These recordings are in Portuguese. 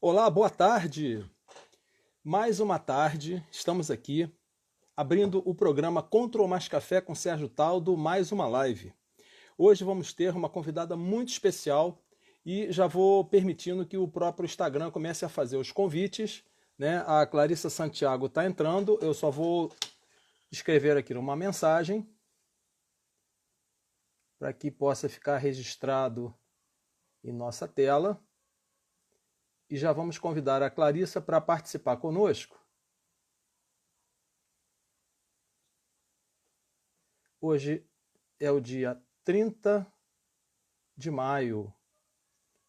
Olá, boa tarde. Mais uma tarde, estamos aqui abrindo o programa Contra ou Mais Café com Sérgio Taldo, mais uma live. Hoje vamos ter uma convidada muito especial e já vou permitindo que o próprio Instagram comece a fazer os convites, né? A Clarissa Santiago está entrando, eu só vou escrever aqui uma mensagem para que possa ficar registrado em nossa tela. E já vamos convidar a Clarissa para participar conosco. Hoje é o dia 30 de maio.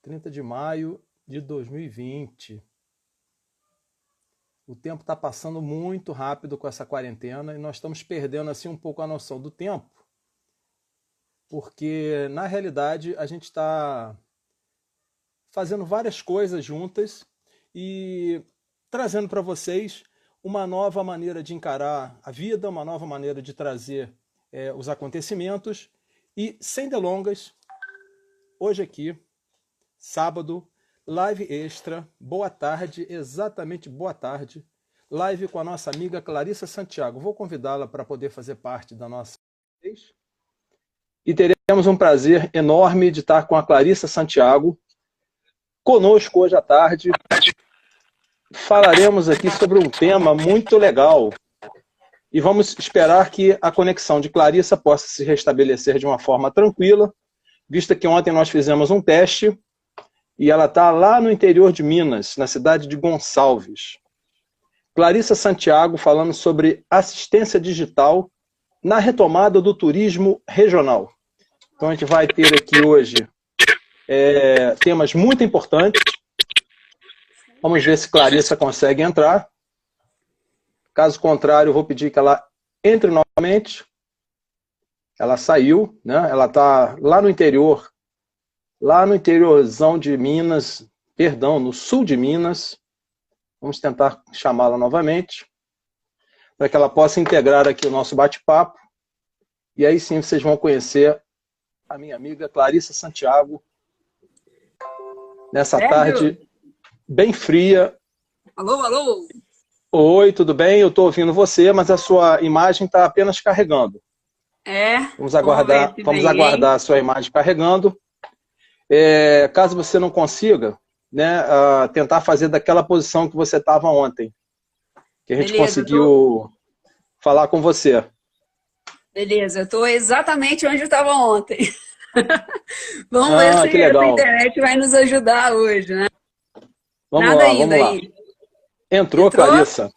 30 de maio de 2020. O tempo está passando muito rápido com essa quarentena e nós estamos perdendo assim um pouco a noção do tempo, porque na realidade a gente está fazendo várias coisas juntas e trazendo para vocês uma nova maneira de encarar a vida, uma nova maneira de trazer os acontecimentos. E sem delongas, hoje aqui, sábado, live extra, boa tarde, exatamente boa tarde, live com a nossa amiga Clarissa Santiago. Vou convidá-la para poder fazer parte da nossa vez. E teremos um prazer enorme de estar com a Clarissa Santiago conosco hoje à tarde. Falaremos aqui sobre um tema muito legal e vamos esperar que a conexão de Clarissa possa se restabelecer de uma forma tranquila, visto que ontem nós fizemos um teste e ela está lá no interior de Minas, na cidade de Gonçalves. Clarissa Santiago falando sobre assistência digital na retomada do turismo regional. Então a gente vai ter aqui hoje temas muito importantes. Vamos ver se Clarissa consegue entrar. Caso contrário, eu vou pedir que ela entre novamente. Ela saiu, né? Ela está lá no interior, lá no interiorzão de Minas, perdão, no sul de Minas. Vamos tentar chamá-la novamente, para que ela possa integrar aqui o nosso bate-papo. E aí sim vocês vão conhecer a minha amiga Clarissa Santiago, nessa tarde bem fria. Alô, alô? Oi, tudo bem? Eu estou ouvindo você, mas a sua imagem está apenas carregando. Vamos aguardar a sua imagem carregando. Caso você não consiga, né, tentar fazer daquela posição que você estava ontem, que a gente conseguiu falar com você. Beleza, eu estou exatamente onde eu estava ontem. Vamos ver se a internet vai nos ajudar hoje, né? Vamos lá. Entrou, Clarissa?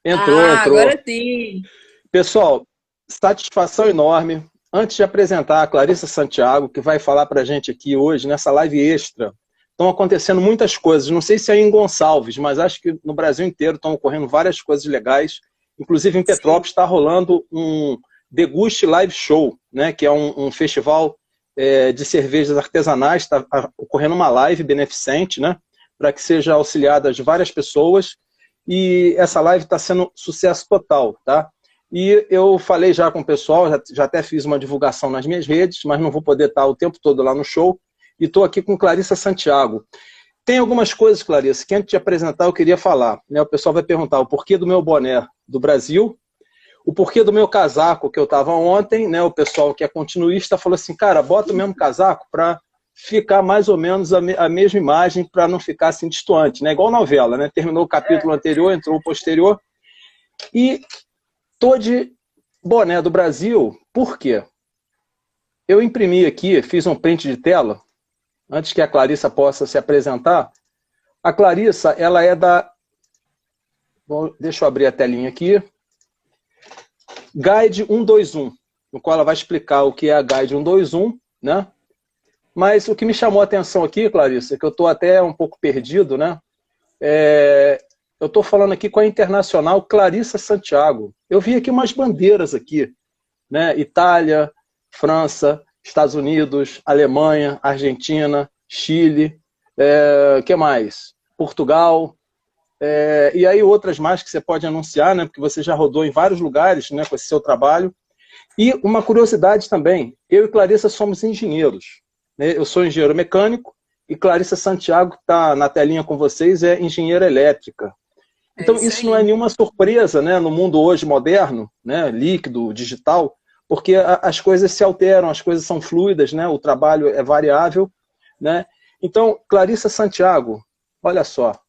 Entrou. Agora sim. Pessoal, satisfação enorme. Antes de apresentar a Clarissa Santiago, que vai falar para a gente aqui hoje, nessa live extra, estão acontecendo muitas coisas. Não sei se é em Gonçalves, mas acho que no Brasil inteiro estão ocorrendo várias coisas legais. Inclusive em Petrópolis está rolando um Deguste Live Show, né, que é um festival de cervejas artesanais. Está ocorrendo uma live beneficente, né, para que seja auxiliada de várias pessoas. E essa live está sendo sucesso total, tá? E eu falei já com o pessoal, já até fiz uma divulgação nas minhas redes, mas não vou poder estar o tempo todo lá no show. E estou aqui com Clarissa Santiago. Tem algumas coisas, Clarissa, que antes de apresentar eu queria falar, né? O pessoal vai perguntar o porquê do meu boné do Brasil, o porquê do meu casaco que eu estava ontem, né? O pessoal que é continuista falou assim, cara, bota o mesmo casaco para ficar mais ou menos a mesma imagem, para não ficar assim destoante, né? Igual novela, né? Terminou o capítulo anterior, entrou o posterior. E tô de boné do Brasil, por quê? Eu imprimi aqui, fiz um print de tela, antes que a Clarissa possa se apresentar. A Clarissa, ela é da... Bom, deixa eu abrir a telinha aqui. Guide 121, no qual ela vai explicar o que é a Guide 121, né? Mas o que me chamou a atenção aqui, Clarissa, que eu estou até um pouco perdido, né? Eu estou falando aqui com a internacional Clarissa Santiago. Eu vi aqui umas bandeiras aqui, né? Itália, França, Estados Unidos, Alemanha, Argentina, Chile, que mais? Portugal, e aí outras mais que você pode anunciar, né? Porque você já rodou em vários lugares, né, com esse seu trabalho. E uma curiosidade também, eu e Clarissa somos engenheiros, né? Eu sou engenheiro mecânico E Clarissa Santiago, que está na telinha com vocês, é engenheira elétrica. Então, isso não é nenhuma surpresa, né, no mundo hoje moderno, né, líquido, digital, porque as coisas se alteram, as coisas são fluidas, né, o trabalho é variável. Né? Então, Clarissa Santiago, olha só,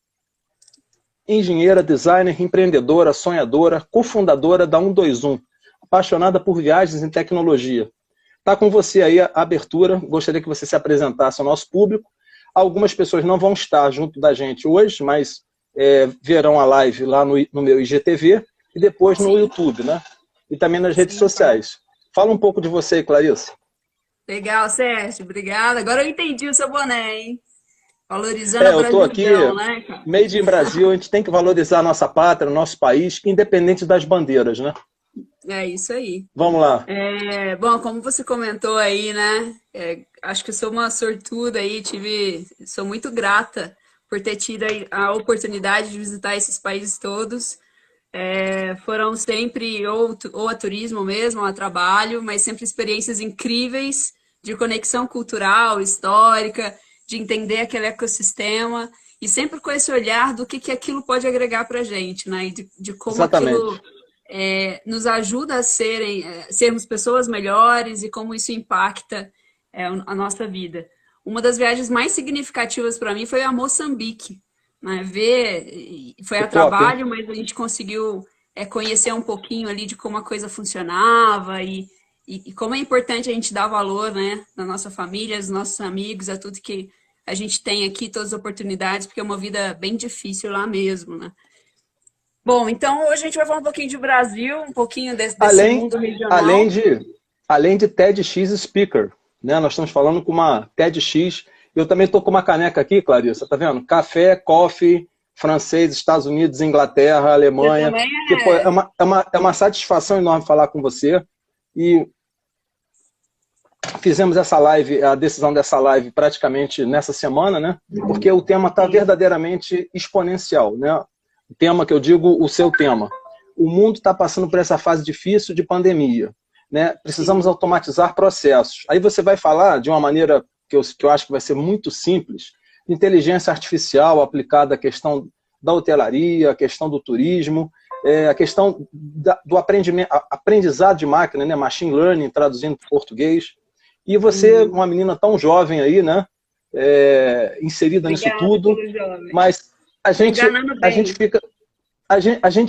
engenheira, designer, empreendedora, sonhadora, cofundadora da 121, apaixonada por viagens e tecnologia. Está com você aí a abertura, gostaria que você se apresentasse ao nosso público. Algumas pessoas não vão estar junto da gente hoje, mas verão a live lá no meu IGTV e depois no YouTube, né? E também nas redes sociais. Fala um pouco de você, Clarissa. Legal, Sérgio, obrigada. Agora eu entendi o seu boné, hein? Valorizando a eu estou aqui, né, cara? Made in Brasil, a gente tem que valorizar a nossa pátria, o nosso país, independente das bandeiras, né? É isso aí. Vamos lá. Bom, como você comentou aí, né? Acho que eu sou uma sortuda aí, sou muito grata por ter tido a oportunidade de visitar esses países todos. Foram sempre ou a turismo mesmo, ou a trabalho, mas sempre experiências incríveis de conexão cultural, histórica, de entender aquele ecossistema e sempre com esse olhar do que aquilo pode agregar para a gente, né? E de como Exatamente. Aquilo nos ajuda a sermos pessoas melhores e como isso impacta a nossa vida. Uma das viagens mais significativas para mim foi a Moçambique. Né, foi a trabalho, mas a gente conseguiu conhecer um pouquinho ali de como a coisa funcionava e como é importante a gente dar valor, né, na nossa família, aos nossos amigos, a tudo que a gente tem aqui, todas as oportunidades, porque é uma vida bem difícil lá mesmo, né? Bom, então hoje a gente vai falar um pouquinho de Brasil, um pouquinho desse mundo regional. Além de TEDx Speaker, né, nós estamos falando com uma TEDx. Eu também estou com uma caneca aqui, Clarissa, tá vendo? Café, coffee, francês, Estados Unidos, Inglaterra, Alemanha. É uma satisfação enorme falar com você. E fizemos essa live, a decisão dessa live praticamente nessa semana, né? Porque o tema está verdadeiramente exponencial, né? O tema que eu digo, o seu tema. O mundo está passando por essa fase difícil de pandemia, né? Precisamos automatizar processos. Aí você vai falar de uma maneira que eu acho que vai ser muito simples, inteligência artificial aplicada à questão da hotelaria, a questão do turismo, a questão do aprendizado de máquina, né? Machine Learning, traduzindo para o português. E você, uma menina tão jovem aí, né? Inserida nisso tudo, mas a gente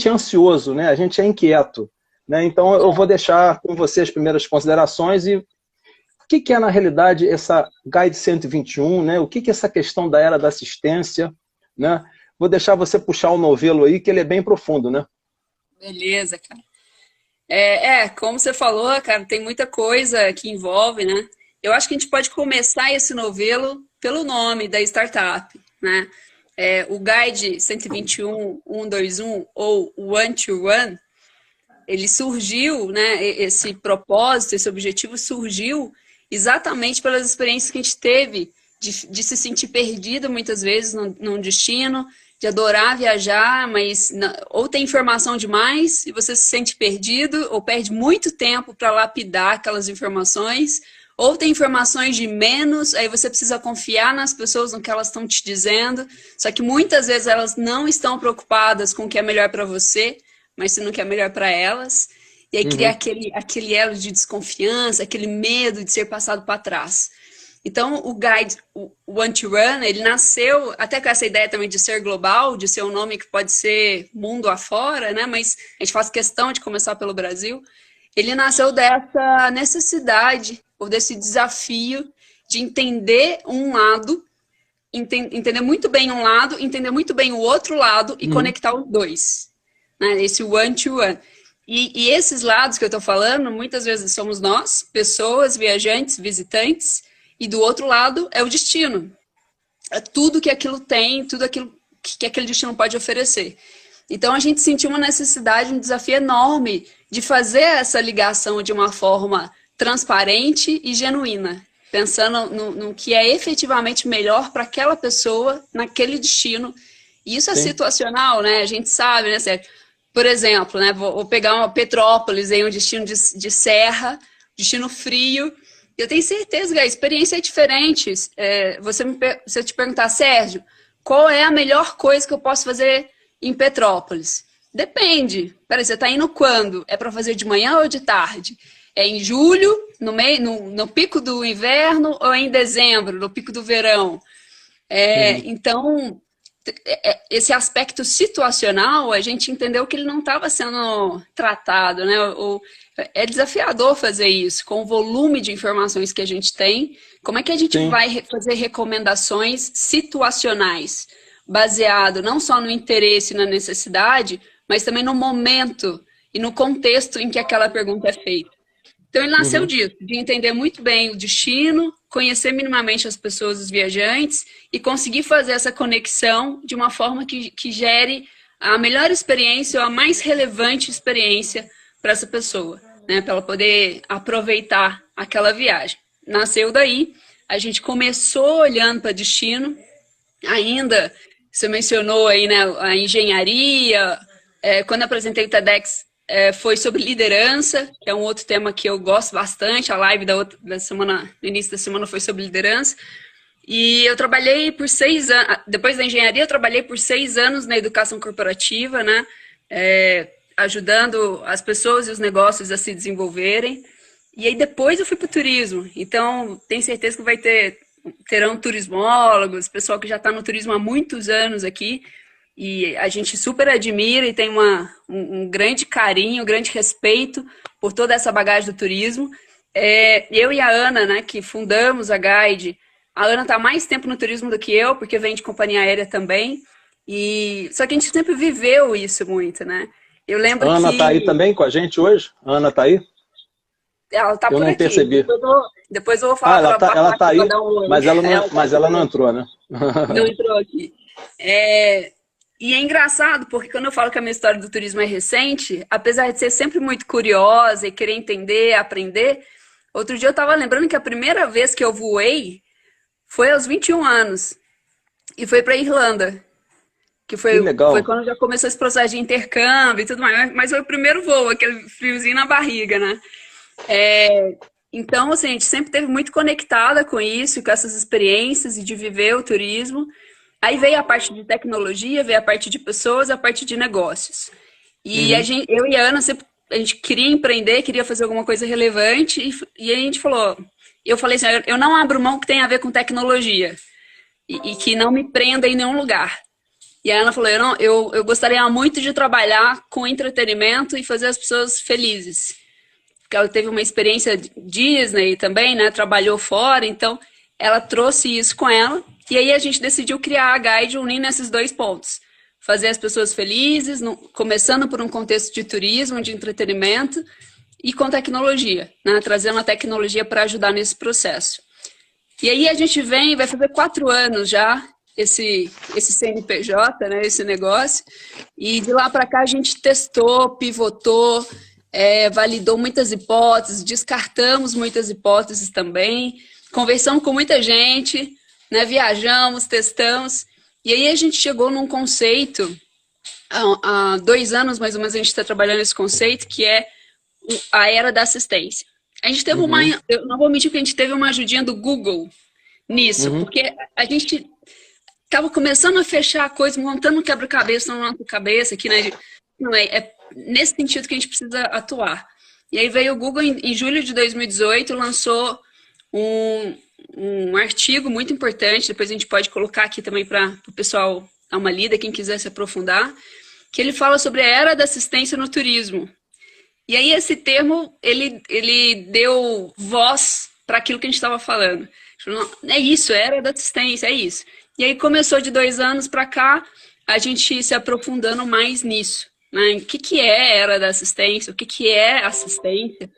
é ansioso, né? A gente é inquieto. Né? Então eu vou deixar com você as primeiras considerações e o que é, na realidade, essa Guide 121, né? O que é essa questão da era da assistência, né? Vou deixar você puxar o novelo aí, que ele é bem profundo, né? Beleza, cara. Como você falou, cara, tem muita coisa que envolve, né? Eu acho que a gente pode começar esse novelo pelo nome da startup, né? O Guide 121, 121, ou 121, ele surgiu, né? Esse propósito, esse objetivo surgiu exatamente pelas experiências que a gente teve de se sentir perdido muitas vezes num destino, de adorar viajar, mas ou tem informação demais e você se sente perdido, ou perde muito tempo para lapidar aquelas informações, ou tem informações de menos, aí você precisa confiar nas pessoas, no que elas estão te dizendo, só que muitas vezes elas não estão preocupadas com o que é melhor para você, mas se não quer melhor para elas. E aí cria aquele elo de desconfiança, aquele medo de ser passado para trás. Então, o Guide, o 121, ele nasceu até com essa ideia também de ser global, de ser um nome que pode ser mundo afora, né? Mas a gente faz questão de começar pelo Brasil. Ele nasceu dessa necessidade, ou desse desafio de entender um lado, entender muito bem um lado, entender muito bem o outro lado e conectar os dois. Né? Esse 121. E esses lados que eu estou falando, muitas vezes somos nós, pessoas, viajantes, visitantes, e do outro lado é o destino. É tudo que aquilo tem, tudo aquilo que aquele destino pode oferecer. Então a gente sentiu uma necessidade, um desafio enorme de fazer essa ligação de uma forma transparente e genuína, pensando no que é efetivamente melhor para aquela pessoa naquele destino. E isso é situacional, né? A gente sabe, né, Sérgio? Por exemplo, né, vou pegar uma Petrópolis, aí, um destino de serra, destino frio, Eu tenho certeza que a experiência é diferente. Se eu te perguntar, Sérgio, qual é a melhor coisa que eu posso fazer em Petrópolis? Depende. Peraí, você está indo quando? É para fazer de manhã ou de tarde? É em julho, no pico do inverno, ou é em dezembro, no pico do verão? Então, esse aspecto situacional, a gente entendeu que ele não estava sendo tratado, né? É desafiador fazer isso, com o volume de informações que a gente tem. Como é que a gente Sim. vai fazer recomendações situacionais, baseado não só no interesse e na necessidade, mas também no momento e no contexto em que aquela pergunta é feita. Então, ele nasceu disso, de entender muito bem o destino, conhecer minimamente as pessoas, os viajantes, e conseguir fazer essa conexão de uma forma que gere a melhor experiência ou a mais relevante experiência para essa pessoa, né? Para ela poder aproveitar aquela viagem. Nasceu daí, a gente começou olhando para destino, ainda, você mencionou aí, né, a engenharia, quando eu apresentei o TEDx, foi sobre liderança, que é um outro tema que eu gosto bastante. A live da semana, no início da semana, foi sobre liderança. E eu trabalhei por 6 anos, depois da engenharia, eu trabalhei por 6 anos na educação corporativa, né? Ajudando as pessoas e os negócios a se desenvolverem. E aí depois eu fui para o turismo. Então, tenho certeza que terão turismólogos, pessoal que já está no turismo há muitos anos aqui. E a gente super admira e tem um grande carinho, um grande respeito por toda essa bagagem do turismo. Eu e a Ana, né, que fundamos a Guide, a Ana está há mais tempo no turismo do que eu, porque vem de companhia aérea também. Só que a gente sempre viveu isso muito, né? Eu lembro Ana que... está aí também com a gente hoje? Ana está aí? Ela está Eu por não aqui. percebi. Depois eu vou falar para ela tá aí, dar um oi. mas ela não entrou, né? Não entrou aqui. E é engraçado, porque quando eu falo que a minha história do turismo é recente, apesar de ser sempre muito curiosa e querer entender, aprender, outro dia eu estava lembrando que a primeira vez que eu voei foi aos 21 anos. E foi para a Irlanda. Que Que legal. foi quando já começou esse processo de intercâmbio e tudo mais. Mas foi o primeiro voo, aquele friozinho na barriga, né? Então, assim, a gente sempre esteve muito conectada com isso, com essas experiências e de viver o turismo. Aí veio a parte de tecnologia, veio a parte de pessoas, a parte de negócios. E eu e a Ana, sempre, a gente queria empreender, queria fazer alguma coisa relevante, e a gente falou, eu falei assim, eu não abro mão que tem a ver com tecnologia, e que não me prenda em nenhum lugar. E a Ana falou, eu gostaria muito de trabalhar com entretenimento e fazer as pessoas felizes. Porque ela teve uma experiência Disney também, né? Trabalhou fora, então ela trouxe isso com ela. E aí a gente decidiu criar a Guide unindo esses 2 pontos. Fazer as pessoas felizes, começando por um contexto de turismo, de entretenimento, e com tecnologia, né? Trazendo a tecnologia para ajudar nesse processo. E aí a gente vai fazer 4 anos já, esse CNPJ, né? Esse negócio. E de lá para cá a gente testou, pivotou, validou muitas hipóteses, descartamos muitas hipóteses também, conversamos com muita gente, né, viajamos, testamos, e aí a gente chegou num conceito, há 2 anos mais ou menos a gente está trabalhando esse conceito, que é a era da assistência. A gente teve eu não vou mentir que a gente teve uma ajudinha do Google nisso, porque a gente estava começando a fechar a coisa, montando um quebra-cabeça na nossa cabeça, aqui, né, não é nesse sentido que a gente precisa atuar. E aí veio o Google, em julho de 2018, lançou um artigo muito importante, depois a gente pode colocar aqui também para o pessoal dar uma lida, quem quiser se aprofundar, que ele fala sobre a era da assistência no turismo. E aí esse termo, ele deu voz para aquilo que a gente estava falando. É isso, era da assistência, é isso. E aí começou de 2 anos para cá, a gente se aprofundando mais nisso. Né? O que é era da assistência? O que é assistência?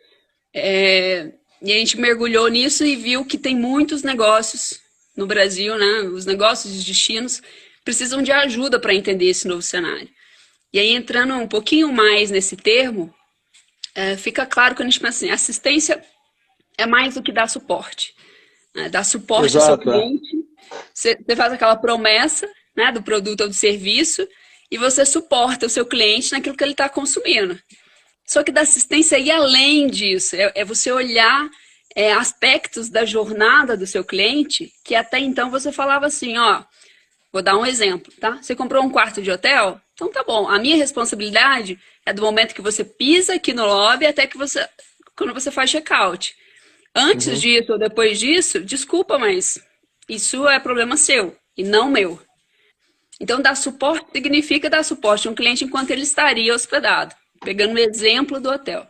E a gente mergulhou nisso e viu que tem muitos negócios no Brasil, né? Os negócios de destinos precisam de ajuda para entender esse novo cenário. E aí, entrando um pouquinho mais nesse termo, fica claro que a gente pensa assim, assistência é mais do que dar suporte. Né? Dar suporte ao seu cliente, você faz aquela promessa, né, do produto ou do serviço, e você suporta o seu cliente naquilo que ele está consumindo. Só que da assistência ir além disso, é você olhar aspectos da jornada do seu cliente que até então você falava assim, ó, vou dar um exemplo, tá? Você comprou um quarto de hotel? Então tá bom, a minha responsabilidade é do momento que você pisa aqui no lobby até que quando você faz check-out. Antes disso ou depois disso, desculpa, mas isso é problema seu e não meu. Então, dar suporte significa dar suporte a um cliente enquanto ele estaria hospedado. Pegando o exemplo do hotel.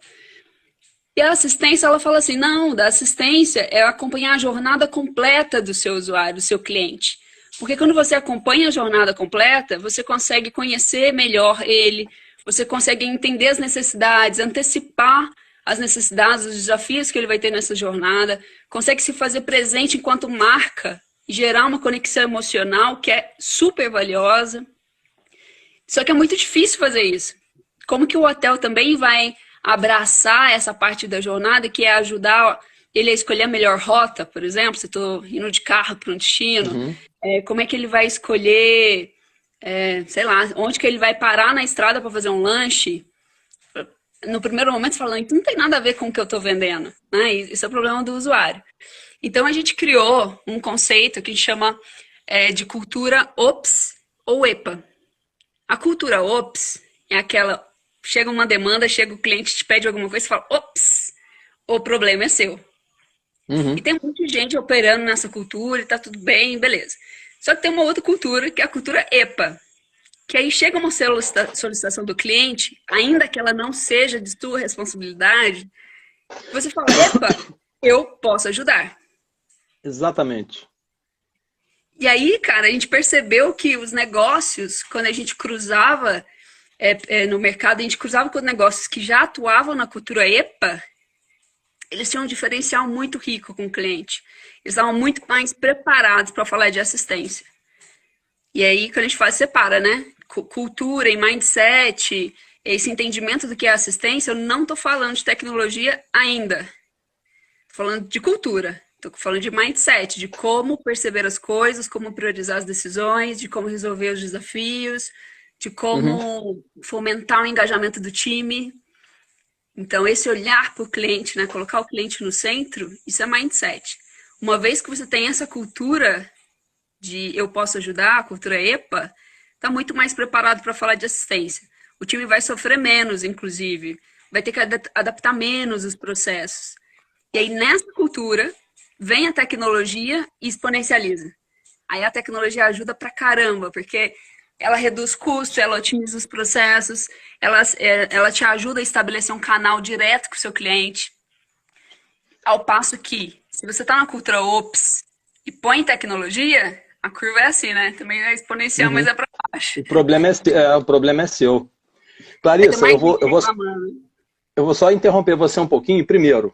E a assistência, ela fala assim, não, da assistência é acompanhar a jornada completa do seu usuário, do seu cliente. Porque quando você acompanha a jornada completa, você consegue conhecer melhor ele, você consegue entender as necessidades, antecipar as necessidades, os desafios que ele vai ter nessa jornada, consegue se fazer presente enquanto marca e gerar uma conexão emocional que é super valiosa. Só que é muito difícil fazer isso. Como que o hotel também vai abraçar essa parte da jornada, que é ajudar ele a escolher a melhor rota, por exemplo, se estou indo de carro para um destino, como é que ele vai escolher, sei lá, onde que ele vai parar na estrada para fazer um lanche. No primeiro momento você fala, não tem nada a ver com o que eu estou vendendo, né? Isso é o problema do usuário. Então a gente criou um conceito que a gente chama de cultura OPS ou EPA. A cultura OPS é aquela, chega uma demanda, chega o cliente, te pede alguma coisa, você fala, ops, o problema é seu. E tem muita gente operando nessa cultura e tá tudo bem, beleza. Só que tem uma outra cultura, que é a cultura EPA, que aí chega uma solicitação do cliente, ainda que ela não seja de sua responsabilidade, você fala, EPA, eu posso ajudar. Exatamente. E aí, cara, a gente percebeu que os negócios, quando a gente cruzava no mercado, a gente cruzava com negócios que já atuavam na cultura EPA, eles tinham um diferencial muito rico com o cliente. Eles estavam muito mais preparados para falar de assistência. E aí, quando a gente separa, né? Cultura e mindset, esse entendimento do que é assistência, eu não estou falando de tecnologia ainda. Estou falando de cultura. Estou falando de mindset, de como perceber as coisas, como priorizar as decisões, de como resolver os desafios, de como fomentar o engajamento do time. Então, esse olhar para o cliente, né, colocar o cliente no centro, isso é mindset. Uma vez que você tem essa cultura de eu posso ajudar, a cultura EPA, está muito mais preparado para falar de assistência. O time vai sofrer menos, inclusive, vai ter que adaptar menos os processos. E aí, nessa cultura, vem a tecnologia e exponencializa. Aí a tecnologia ajuda pra caramba, porque ela reduz custos, ela otimiza os processos, ela te ajuda a estabelecer um canal direto com o seu cliente. Ao passo que, se você está na cultura OPS e põe tecnologia, a curva é assim, né? Também é exponencial, mas é para baixo. O problema é seu. Clarissa, eu vou só interromper você um pouquinho. Primeiro,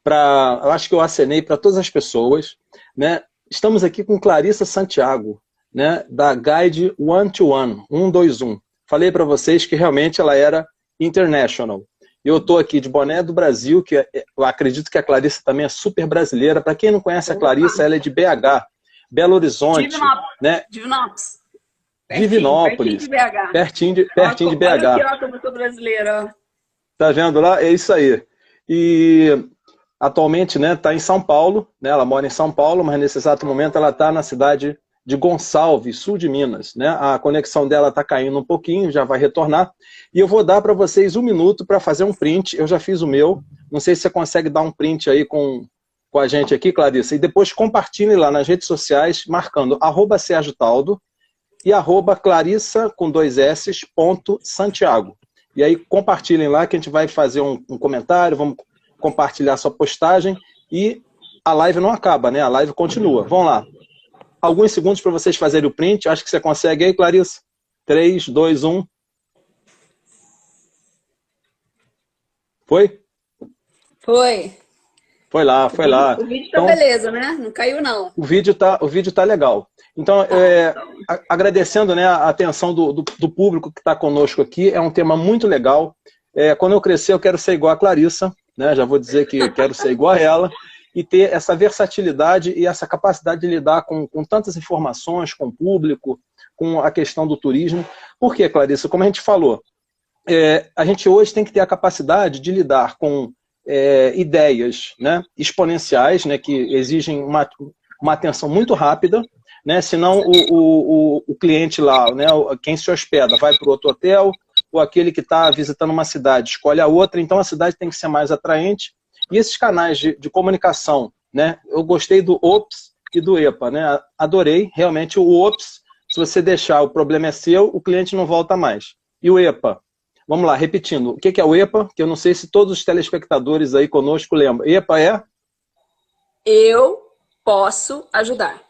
eu acho que eu acenei para todas as pessoas, né? Estamos aqui com Clarissa Santiago, né, da Guide 1-to-1, 121. Falei para vocês que realmente ela era international. Eu estou aqui de boné do Brasil, que eu acredito que a Clarissa também é super brasileira. Para quem não conhece a Clarissa, ela é de BH, Belo Horizonte. Divinópolis. Né? Divinópolis. Pertinho de BH. Olha aqui, como eu sou brasileira. Tá vendo lá? É isso aí. E atualmente, né, está em São Paulo, né, ela mora em São Paulo, mas nesse exato momento ela está na cidade de Gonçalves, sul de Minas, né? A conexão dela está caindo um pouquinho, já vai retornar. E eu vou dar para vocês 1 minuto para fazer um print. Eu já fiz o meu. Não sei se você consegue dar um print aí com a gente aqui, Clarissa. E depois compartilhe lá nas redes sociais, marcando @SérgioTaldo e @Clarissa, com 2 S, .Santiago. E aí compartilhem lá que a gente vai fazer um comentário, vamos compartilhar sua postagem e a live não acaba, né? A live continua. Vamos lá. Alguns segundos para vocês fazerem o print. Acho que você consegue aí, Clarissa. 3, 2, 1. Foi? Foi lá. O vídeo tá beleza, né? Não caiu, não. O vídeo tá legal. Então, agradecendo, né, a atenção do público que está conosco aqui, é um tema muito legal. Quando eu crescer, eu quero ser igual a Clarissa, né? Já vou dizer que quero ser igual a ela, e ter essa versatilidade e essa capacidade de lidar com tantas informações, com o público, com a questão do turismo. Por quê, Clarissa? Como a gente falou, a gente hoje tem que ter a capacidade de lidar com ideias, né, exponenciais, né, que exigem uma atenção muito rápida, né, senão o cliente lá, né, quem se hospeda, vai para o outro hotel, ou aquele que está visitando uma cidade escolhe a outra, então a cidade tem que ser mais atraente. E esses canais de comunicação, né, eu gostei do OPS e do EPA, né, adorei, realmente o OPS, se você deixar, o problema é seu, o cliente não volta mais. E o EPA? Vamos lá, repetindo, o que é o EPA? Que eu não sei se todos os telespectadores aí conosco lembram. EPA é? Eu posso ajudar.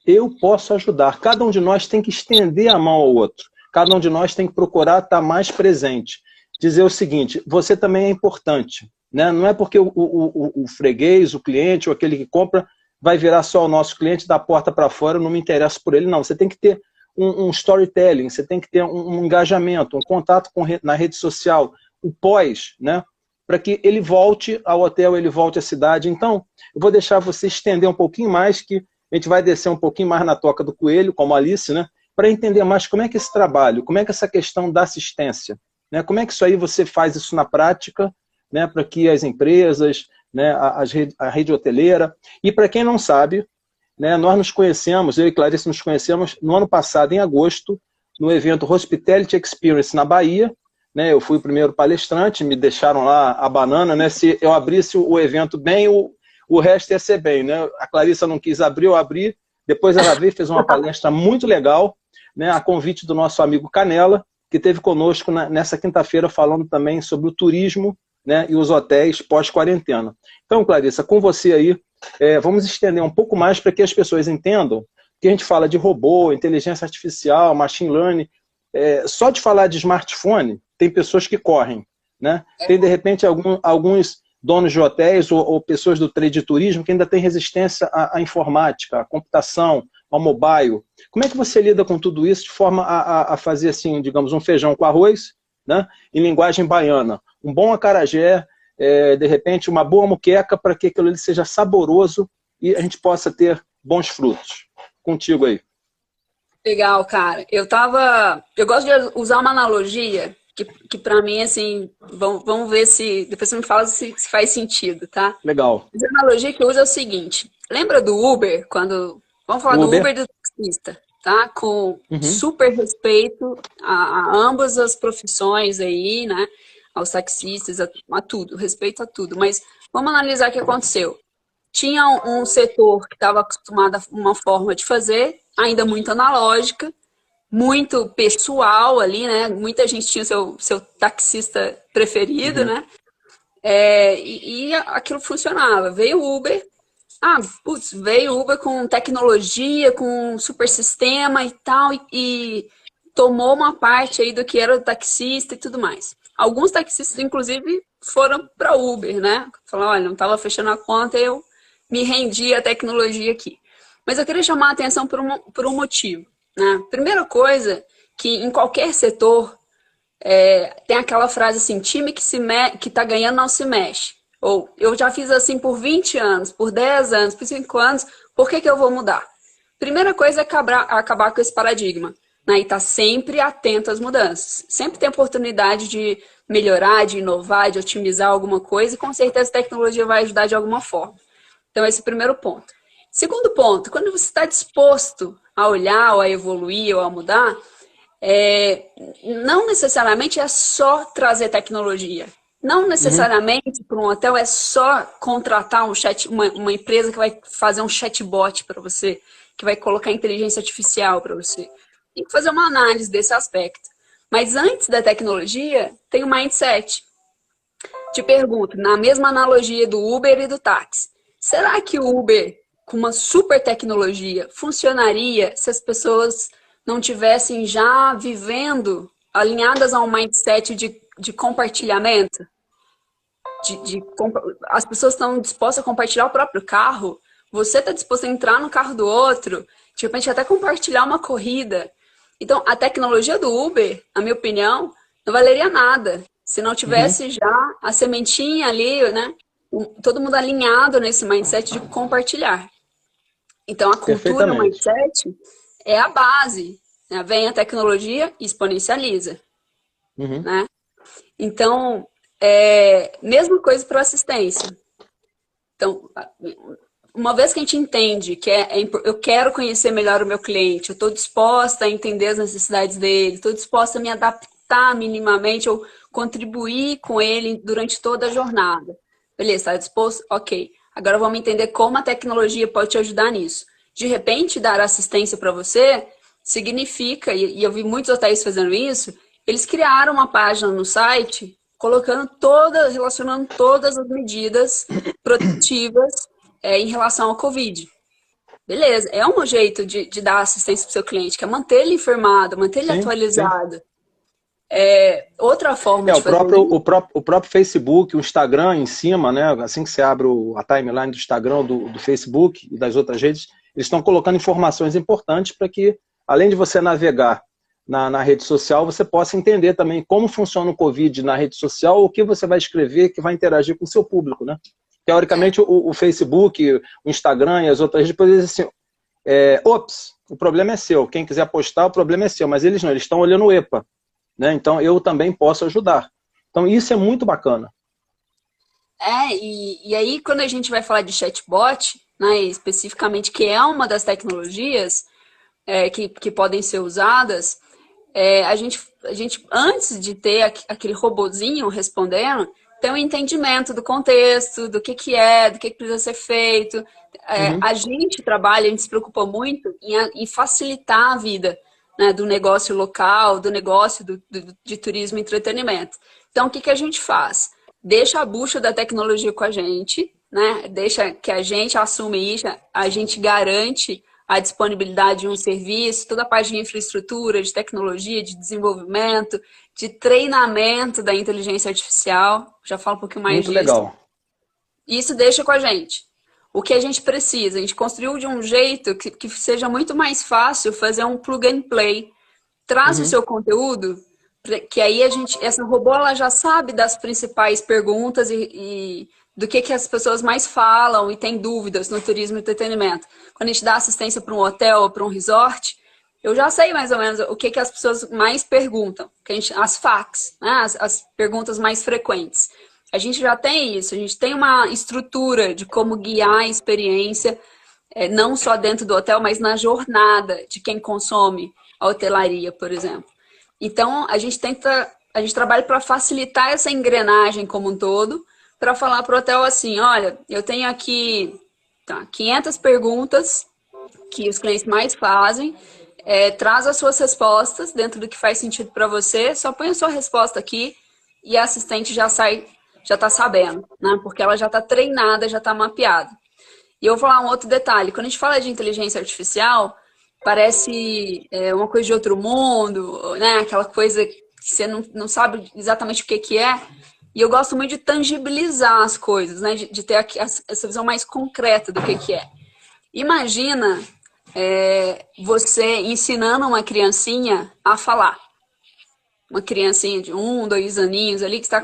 Eu posso ajudar. Cada um de nós tem que estender a mão ao outro. Cada um de nós tem que procurar estar mais presente. Dizer o seguinte, você também é importante. Né? Não é porque o freguês, o cliente ou aquele que compra vai virar só o nosso cliente da porta para fora, eu não me interesso por ele, não. Você tem que ter um storytelling, você tem que ter um engajamento, um contato na rede social, o pós, né? Para que ele volte ao hotel, ele volte à cidade. Então, eu vou deixar você estender um pouquinho mais, que a gente vai descer um pouquinho mais na toca do coelho, como a Alice, né? Para entender mais como é que esse trabalho, como é que essa questão da assistência, né? Como é que isso aí você faz isso na prática, né? Para que as empresas, né? A rede hoteleira, e para quem não sabe, né? Nós nos conhecemos, eu e Clarice nos conhecemos no ano passado, em agosto, no evento Hospitality Experience na Bahia, né? Eu fui o primeiro palestrante, me deixaram lá a banana, né? Se eu abrisse o evento bem, o resto ia ser bem, né? A Clarissa não quis abrir, eu abri, depois ela veio e fez uma palestra muito legal, né? A convite do nosso amigo Canela, que esteve conosco nessa quinta-feira falando também sobre o turismo, né? E os hotéis pós-quarentena. Então, Clarissa, com você aí, vamos estender um pouco mais para que as pessoas entendam que a gente fala de robô, inteligência artificial, machine learning, só de falar de smartphone, tem pessoas que correm, né? Tem, de repente, alguns donos de hotéis ou pessoas do trade de turismo que ainda têm resistência à informática, à computação, ao mobile. Como é que você lida com tudo isso de forma a fazer, assim, digamos, um feijão com arroz, né? Em linguagem baiana? Um bom acarajé, de repente, uma boa moqueca para que aquilo ali seja saboroso e a gente possa ter bons frutos. Contigo aí. Legal, cara. Eu gosto de usar uma analogia que para mim, assim, vamos ver se, depois você me fala se faz sentido, tá? Legal. Mas a analogia que eu uso é o seguinte, lembra do Uber, vamos falar do Uber e do taxista, tá? Com super respeito a ambas as profissões aí, né? Aos taxistas, a tudo, respeito a tudo. Mas vamos analisar o que aconteceu. Tinha um setor que estava acostumado a uma forma de fazer, ainda muito analógica, muito pessoal ali, né? Muita gente tinha o seu taxista preferido, né? E aquilo funcionava. Veio o Uber, veio o Uber com tecnologia, com super sistema e tal, e tomou uma parte aí do que era o taxista e tudo mais. Alguns taxistas, inclusive, foram para Uber, né? Falaram, olha, não estava fechando a conta, eu me rendi à tecnologia aqui. Mas eu queria chamar a atenção por um motivo, né? Primeira coisa, que em qualquer setor tem aquela frase assim, time que tá ganhando não se mexe. Ou, eu já fiz assim por 20 anos, por 10 anos, por 5 anos, por que eu vou mudar? Primeira coisa é acabar com esse paradigma, né? E estar sempre atento às mudanças. Sempre tem oportunidade de melhorar, de inovar, de otimizar alguma coisa, e com certeza a tecnologia vai ajudar de alguma forma. Então, esse é o primeiro ponto. Segundo ponto, quando você está disposto a olhar, ou a evoluir, ou a mudar, não necessariamente é só trazer tecnologia. Não necessariamente para um hotel é só contratar uma empresa que vai fazer um chatbot para você, que vai colocar inteligência artificial para você. Tem que fazer uma análise desse aspecto. Mas antes da tecnologia, tem o mindset. Te pergunto, na mesma analogia do Uber e do táxi, será que o Uber, com uma super tecnologia, funcionaria se as pessoas não tivessem já vivendo alinhadas a um mindset de compartilhamento? As pessoas estão dispostas a compartilhar o próprio carro, você está disposto a entrar no carro do outro, de repente até compartilhar uma corrida. Então, a tecnologia do Uber, na minha opinião, não valeria nada se não tivesse já a sementinha ali, né? Todo mundo alinhado nesse mindset de compartilhar. Então, a cultura, o mindset é a base, né? Vem a tecnologia e exponencializa. Né? Então, Mesma coisa para assistência. Então, uma vez que a gente entende que eu quero conhecer melhor o meu cliente, eu estou disposta a entender as necessidades dele, estou disposta a me adaptar minimamente ou contribuir com ele durante toda a jornada. Beleza, está disposto? Ok. Agora vamos entender como a tecnologia pode te ajudar nisso. De repente, dar assistência para você significa, e eu vi muitos hotéis fazendo isso, eles criaram uma página no site relacionando todas as medidas protetivas em relação ao Covid. Beleza, é um jeito de dar assistência para o seu cliente, que é manter ele informado, manter ele atualizado. Sim. Outra forma de fazer o próprio Facebook, o Instagram em cima, né? Assim que você abre a timeline do Instagram, do Facebook e das outras redes, eles estão colocando informações importantes para que, além de você navegar na rede social, você possa entender também como funciona o Covid na rede social, o que você vai escrever que vai interagir com o seu público, né? Teoricamente, o Facebook, o Instagram e as outras redes, depois eles dizem assim, ops, o problema é seu, quem quiser postar, o problema é seu, mas eles não, eles estão olhando o EPA, né? Então eu também posso ajudar. Então isso é muito bacana. E aí quando a gente vai falar de chatbot, né, especificamente, que é uma das tecnologias que podem ser usadas, a gente, antes de ter aquele robozinho respondendo, tem um entendimento do contexto, do que precisa ser feito. A gente trabalha, a gente se preocupa muito em facilitar a vida, né, do negócio local, do negócio de turismo e entretenimento. Então, o que a gente faz? Deixa a bucha da tecnologia com a gente, né? Deixa que a gente assume isso, a gente garante a disponibilidade de um serviço, toda a parte de infraestrutura, de tecnologia, de desenvolvimento, de treinamento da inteligência artificial. Já falo um pouquinho mais disso. Muito legal. Isso deixa com a gente. O que a gente precisa? A gente construiu de um jeito que seja muito mais fácil fazer um plug and play. Traz o seu conteúdo, que aí essa robô ela já sabe das principais perguntas e do que as pessoas mais falam e tem dúvidas no turismo e entretenimento. Quando a gente dá assistência para um hotel ou para um resort, eu já sei mais ou menos o que as pessoas mais perguntam. As FAQs, né? As perguntas mais frequentes. A gente já tem isso, a gente tem uma estrutura de como guiar a experiência, não só dentro do hotel, mas na jornada de quem consome a hotelaria, por exemplo. Então, a gente trabalha para facilitar essa engrenagem como um todo, para falar para o hotel assim, olha, eu tenho aqui 500 perguntas que os clientes mais fazem, traz as suas respostas dentro do que faz sentido para você, só põe a sua resposta aqui e a assistente já está sabendo, né? Porque ela já está treinada, já está mapeada. E eu vou falar um outro detalhe, quando a gente fala de inteligência artificial, parece uma coisa de outro mundo, né? Aquela coisa que você não sabe exatamente o que é. E eu gosto muito de tangibilizar as coisas, né? De ter essa visão mais concreta do que é. Imagina você ensinando uma criancinha a falar. Uma criancinha de 1, 2 aninhos ali, que está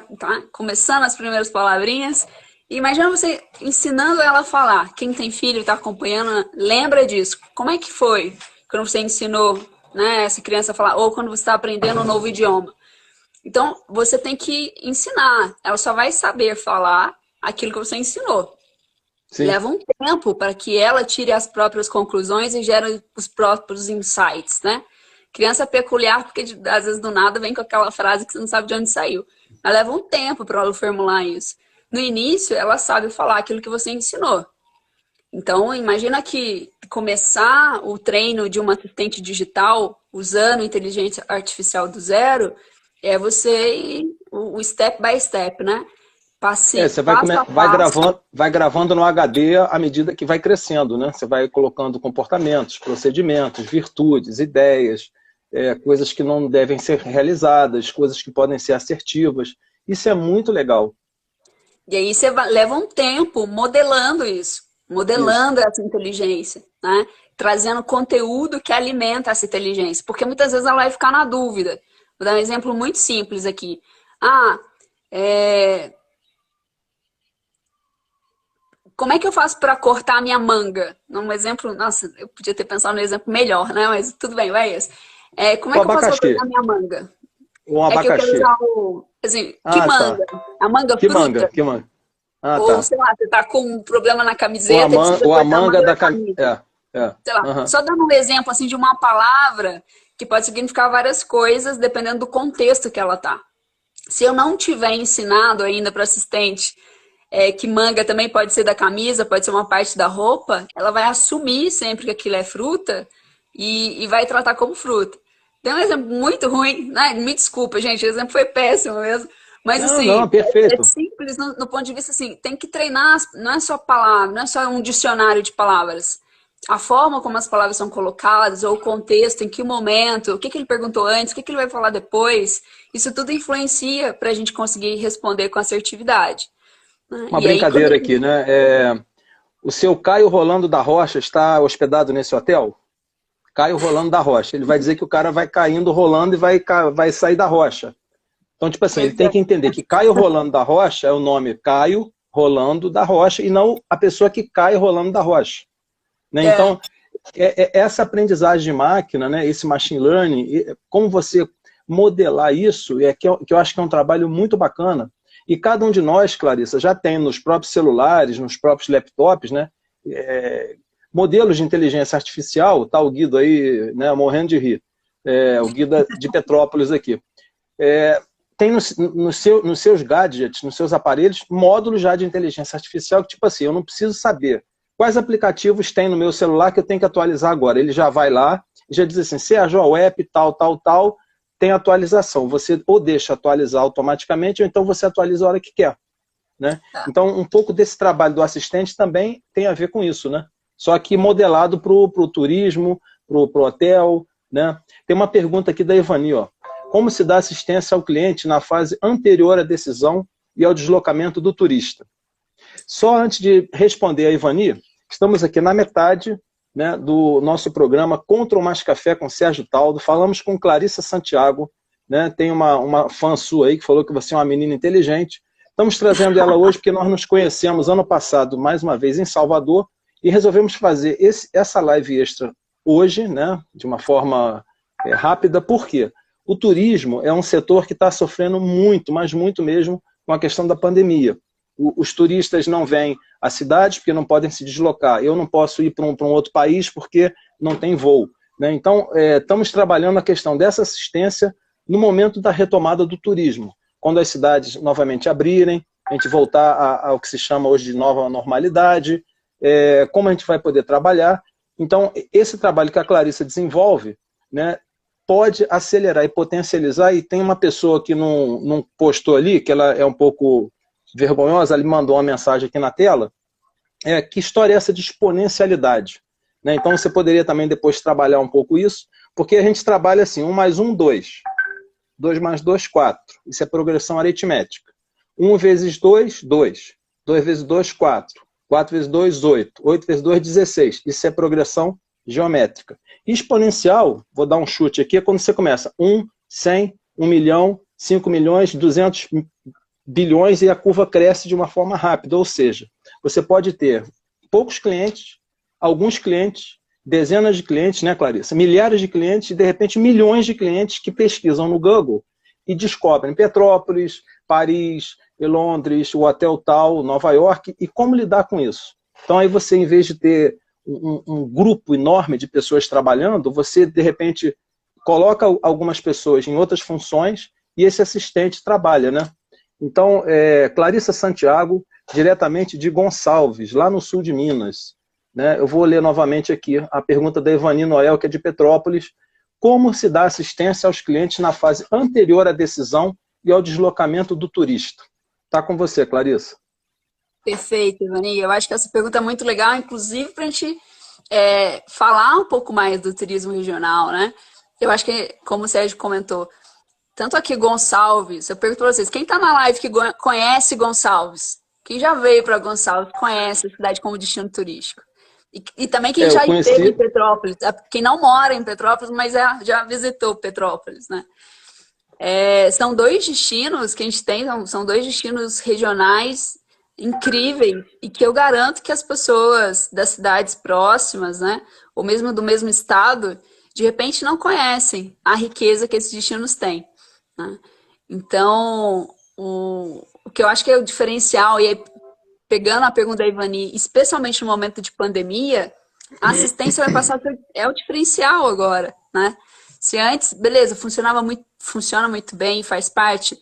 começando as primeiras palavrinhas. E imagina você ensinando ela a falar. Quem tem filho e está acompanhando, lembra disso. Como é que foi quando você ensinou, né, essa criança a falar? Ou quando você está aprendendo um novo idioma? Então, você tem que ensinar. Ela só vai saber falar aquilo que você ensinou. Sim. Leva um tempo para que ela tire as próprias conclusões e gere os próprios insights, né? Criança é peculiar porque, às vezes, do nada, vem com aquela frase que você não sabe de onde saiu. Mas leva um tempo para ela formular isso. No início, ela sabe falar aquilo que você ensinou. Então, imagina que começar o treino de uma assistente digital usando inteligência artificial do zero é você ir o step by step, né? Você vai gravando no HD à medida que vai crescendo, né? Você vai colocando comportamentos, procedimentos, virtudes, ideias, coisas que não devem ser realizadas, coisas que podem ser assertivas. Isso é muito legal. E aí você leva um tempo modelando isso, essa inteligência, né? Trazendo conteúdo que alimenta essa inteligência, porque muitas vezes ela vai ficar na dúvida. Vou dar um exemplo muito simples aqui. Como é que eu faço para cortar a minha manga? Um exemplo, nossa, eu podia ter pensado no exemplo melhor, né? Mas tudo bem, vai esse. Como é que eu faço para cortar a minha manga? Um abacaxi. Que eu quero usar Assim, que Ah, tá. manga? A manga Que manga, fruta? que manga. Ah, Ou, tá. sei lá, você tá com um problema na Ou a, camiseta e precisa ou a cortar a manga manga da da cam... camisa. É. Sei lá, Aham. só dando um exemplo, assim, de uma palavra que pode significar várias coisas, dependendo do contexto que ela tá. Se eu não tiver ensinado ainda para assistente que manga também pode ser da camisa, pode ser uma parte da roupa, ela vai assumir sempre que aquilo é fruta e vai tratar como fruta. Tem um exemplo muito ruim, né? Me desculpa, gente, o exemplo foi péssimo mesmo. Mas Não, assim, não, é perfeito. simples no ponto de vista assim, tem que treinar, não é só palavra, não é só um dicionário de palavras. A forma como as palavras são colocadas, ou o contexto, em que momento, o que ele perguntou antes, o que ele vai falar depois, isso tudo influencia para a gente conseguir responder com assertividade, né? Uma E aí, quando a brincadeira gente... aqui, né? O seu Caio Rolando da Rocha está hospedado nesse hotel? Caio Rolando da Rocha. Ele vai dizer que o cara vai caindo, rolando e vai sair da rocha. Então, tipo assim, ele Pois tem é. que entender que Caio Rolando da Rocha é o nome Caio Rolando da Rocha e não a pessoa que cai rolando da rocha. Né? É, Então, essa aprendizagem de máquina, né, esse machine learning, como você modelar isso, que eu acho que é um trabalho muito bacana. E cada um de nós, Clarissa, já tem nos próprios celulares, nos próprios laptops, né, modelos de inteligência artificial, tá o Guido aí, né, morrendo de rir, o Guido de Petrópolis aqui. Tem nos seus gadgets, nos seus aparelhos, módulos já de inteligência artificial que, tipo assim, eu não preciso saber quais aplicativos tem no meu celular que eu tenho que atualizar agora. Ele já vai lá e já diz assim, Sérgio, o app tal, tem atualização. Você ou deixa atualizar automaticamente, ou então você atualiza a hora que quer. Né? tá. Então, um pouco desse trabalho do assistente também tem a ver com isso, né? Só que modelado para o turismo, para o hotel. Né? Tem uma pergunta aqui da Ivani, ó. Como se dá assistência ao cliente na fase anterior à decisão e ao deslocamento do turista? Só antes de responder a Ivani, estamos aqui na metade, né, do nosso programa Contra o Mais Café com Sérgio Taldo. Falamos com Clarissa Santiago, né, tem uma fã sua aí que falou que você é uma menina inteligente. Estamos trazendo ela hoje porque nós nos conhecemos ano passado, mais uma vez, em Salvador, e resolvemos fazer essa live extra hoje, né, de uma forma rápida. Por quê? O turismo é um setor que está sofrendo muito, mas muito mesmo, com a questão da pandemia. Os turistas não vêm às cidades porque não podem se deslocar. Eu não posso ir para um outro país porque não tem voo. Né? Então, estamos trabalhando a questão dessa assistência no momento da retomada do turismo. Quando as cidades novamente abrirem, a gente voltar ao que se chama hoje de nova normalidade, como a gente vai poder trabalhar. Então, esse trabalho que a Clarissa desenvolve, né, pode acelerar e potencializar, e tem uma pessoa que não postou ali, que ela é um pouco vergonhosa, ela me mandou uma mensagem aqui na tela, que história é essa de exponencialidade? Né? Então você poderia também depois trabalhar um pouco isso, porque a gente trabalha assim, 1 mais 1, 2. 2 mais 2, 4. Isso é progressão aritmética. 1 vezes 2, 2. 2 vezes 2, 4. 4 vezes 2, 8. 8 vezes 2, 16. Isso é progressão geométrica. Exponencial, vou dar um chute aqui, é quando você começa 1, 100, 1 milhão, 5 milhões, 200 bilhões e a curva cresce de uma forma rápida. Ou seja, você pode ter poucos clientes, alguns clientes, dezenas de clientes, né, Clarissa? Milhares de clientes e, de repente, milhões de clientes que pesquisam no Google e descobrem Petrópolis, Paris, Londres, o hotel tal, Nova York, e como lidar com isso. Então, aí você, em vez de ter um grupo enorme de pessoas trabalhando, você, de repente, coloca algumas pessoas em outras funções e esse assistente trabalha, né? Então, Clarissa Santiago, diretamente de Gonçalves, lá no sul de Minas. Né? Eu vou ler novamente aqui a pergunta da Ivani Noel, que é de Petrópolis. Como se dá assistência aos clientes na fase anterior à decisão e ao deslocamento do turista? Está com você, Clarissa. Perfeito, Ivani. Eu acho que essa pergunta é muito legal, inclusive para a gente falar um pouco mais do turismo regional, né? Eu acho que, como o Sérgio comentou, tanto aqui Gonçalves, eu pergunto para vocês, quem está na live que conhece Gonçalves? Quem já veio para Gonçalves conhece a cidade como destino turístico? E também quem Eu já esteve em conheci. Petrópolis, quem não mora em Petrópolis, mas já visitou Petrópolis, né? São dois destinos que a gente tem, são dois destinos regionais incríveis e que eu garanto que as pessoas das cidades próximas, né, ou mesmo do mesmo estado, de repente não conhecem a riqueza que esses destinos têm, né? Então, o que eu acho que é o diferencial, e aí, pegando a pergunta da Ivani, especialmente no momento de pandemia, a assistência vai passar a ser, é o diferencial agora, né? Se antes, beleza, funciona muito bem, faz parte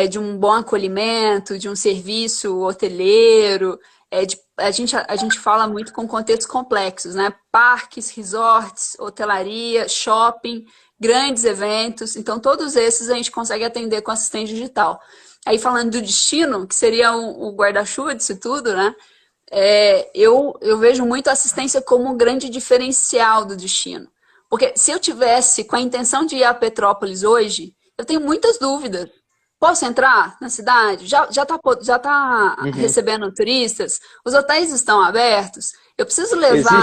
de um bom acolhimento, de um serviço hoteleiro, a gente fala muito com contextos complexos, né? Parques, resorts, hotelaria, shopping, grandes eventos. Então, todos esses a gente consegue atender com assistente digital. Aí, falando do destino, que seria o guarda-chuva disso tudo, né? Eu vejo muito a assistência como um grande diferencial do destino. Porque se eu tivesse com a intenção de ir a Petrópolis hoje, eu tenho muitas dúvidas. Posso entrar na cidade? Já tá recebendo turistas? Os hotéis estão abertos? Eu preciso levar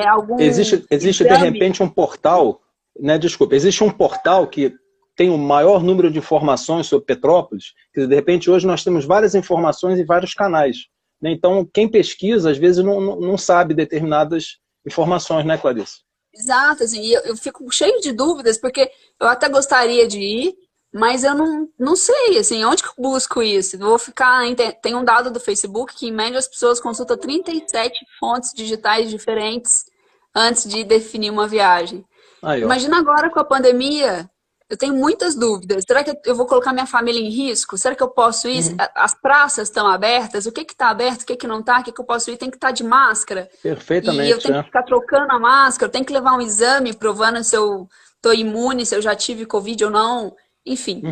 algum existe de repente um portal, né? Desculpa, existe um portal que tem o maior número de informações sobre Petrópolis, que de repente hoje nós temos várias informações em vários canais, né? Então quem pesquisa às vezes não sabe determinadas informações, né, Clarice? Exato, assim, eu fico cheio de dúvidas, porque eu até gostaria de ir, mas eu não sei, assim, onde que eu busco isso? Vou ficar, tem um dado do Facebook que, em média, as pessoas consultam 37 fontes digitais diferentes antes de definir uma viagem. Aí, Imagina agora com a pandemia, eu tenho muitas dúvidas. Será que eu vou colocar minha família em risco? Será que eu posso ir? As praças estão abertas? O que está aberto? O que não está? O que eu posso ir? Tem que estar de máscara. Perfeitamente. E eu tenho que ficar trocando a máscara. Eu tenho que levar um exame provando se eu estou imune, se eu já tive Covid ou não. Enfim.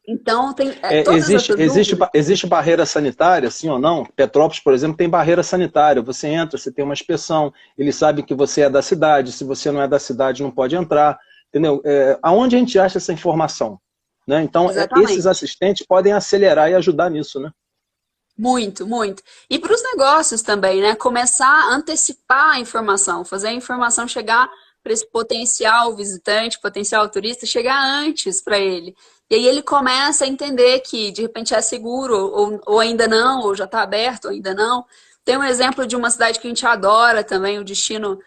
Então, tem existe barreira sanitária, sim ou não? Petrópolis, por exemplo, tem barreira sanitária. Você entra, você tem uma inspeção. Eles sabem que você é da cidade. Se você não é da cidade, não pode entrar. Entendeu? Aonde a gente acha essa informação? Né? Então, esses assistentes podem acelerar e ajudar nisso, né? Muito, muito. E para os negócios também, né? Começar a antecipar a informação, fazer a informação chegar para esse potencial visitante, potencial turista, chegar antes para ele. E aí ele começa a entender que, de repente, é seguro, ou ainda não, ou já está aberto, ou ainda não. Tem um exemplo de uma cidade que a gente adora também, o destino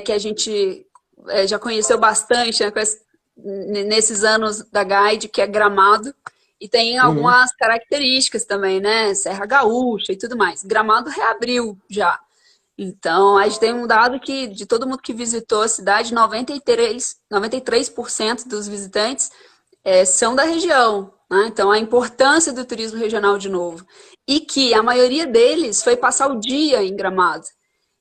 que a gente já conheceu bastante, né, nesses anos da Guide, que é Gramado, e tem algumas características também, né, Serra Gaúcha e tudo mais. Gramado reabriu já. Então, a gente tem um dado que, de todo mundo que visitou a cidade, 93% dos visitantes são da região, né? Então, a importância do turismo regional de novo. E que a maioria deles foi passar o dia em Gramado.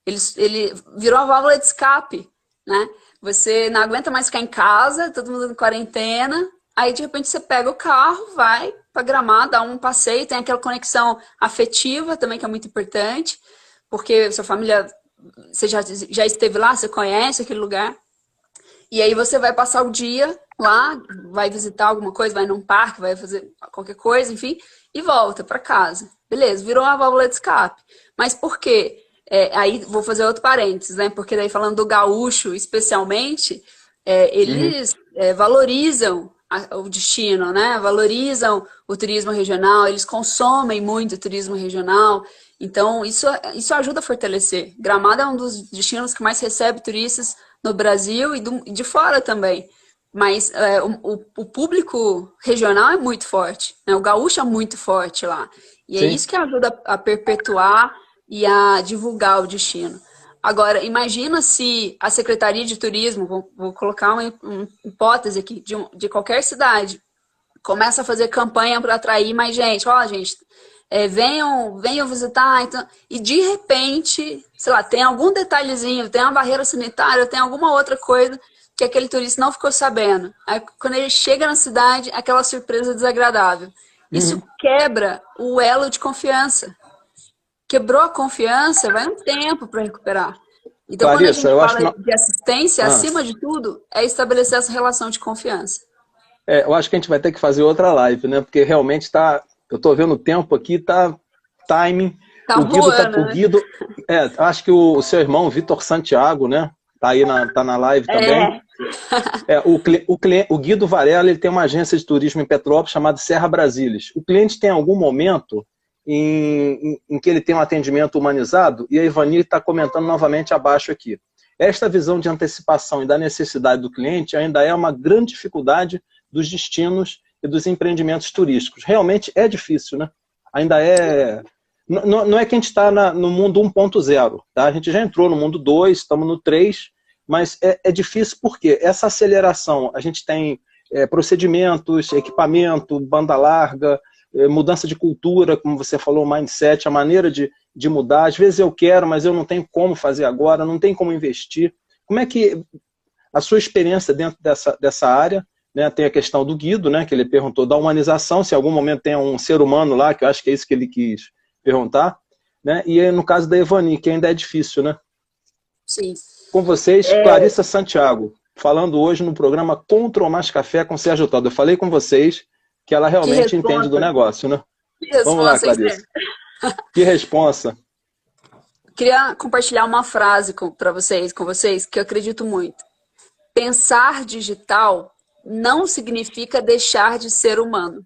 Ele virou a válvula de escape, né? Você não aguenta mais ficar em casa, todo mundo em quarentena, aí de repente você pega o carro, vai para Gramado, dá um passeio, tem aquela conexão afetiva também, que é muito importante, porque sua família, você já esteve lá, você conhece aquele lugar, e aí você vai passar o dia lá, vai visitar alguma coisa, vai num parque, vai fazer qualquer coisa, enfim, e volta para casa. Beleza, virou uma válvula de escape. Mas por quê? Aí vou fazer outro parênteses, né? Porque daí falando do gaúcho especialmente, eles valorizam o destino, né? Valorizam o turismo regional, eles consomem muito o turismo regional, então isso ajuda a fortalecer. Gramado é um dos destinos que mais recebe turistas no Brasil e de fora também, mas o público regional é muito forte, né? O gaúcho é muito forte lá, e é isso que ajuda a perpetuar e a divulgar o destino. Agora, imagina se a Secretaria de Turismo, vou colocar uma hipótese aqui, de qualquer cidade, começa a fazer campanha para atrair mais gente. Ó, gente, venham visitar. Então, e de repente, sei lá, tem algum detalhezinho, tem uma barreira sanitária, tem alguma outra coisa que aquele turista não ficou sabendo. Aí, quando ele chega na cidade, aquela surpresa desagradável. Isso quebra o elo de confiança. Quebrou a confiança, vai um tempo para recuperar. Então, Clarissa, quando a gente fala de assistência, acima de tudo, é estabelecer essa relação de confiança. Eu acho que a gente vai ter que fazer outra live, né? Porque realmente eu estou vendo o tempo aqui, timing. Tá voando, o Guido, acho que o seu irmão, Vitor Santiago, né? Tá na live também. O Guido Varela, ele tem uma agência de turismo em Petrópolis chamada Serra Brasilis. O cliente tem algum momento em que ele tem um atendimento humanizado, e a Ivani está comentando novamente abaixo aqui. Esta visão de antecipação e da necessidade do cliente ainda é uma grande dificuldade dos destinos e dos empreendimentos turísticos. Realmente é difícil, né? Ainda é... Não é que a gente está no mundo 1.0, tá? A gente já entrou no mundo 2, estamos no 3, mas é difícil porque essa aceleração, a gente tem procedimentos, equipamento, banda larga, mudança de cultura, como você falou, mindset, a maneira de mudar. Às vezes eu quero, mas eu não tenho como fazer agora, não tenho como investir. Como é que a sua experiência dentro dessa área, né? Tem a questão do Guido, né? Que ele perguntou da humanização, se em algum momento tem um ser humano lá, que eu acho que é isso que ele quis perguntar, né? E aí, no caso da Evani, que ainda é difícil, né? Sim. Com vocês, Clarissa Santiago, falando hoje no programa Contra Mais Café com Sérgio Todd. Eu falei com vocês que ela realmente entende do negócio, né? Vamos lá, Clarissa. Que responsa. Queria compartilhar uma frase com vocês, que eu acredito muito. Pensar digital não significa deixar de ser humano.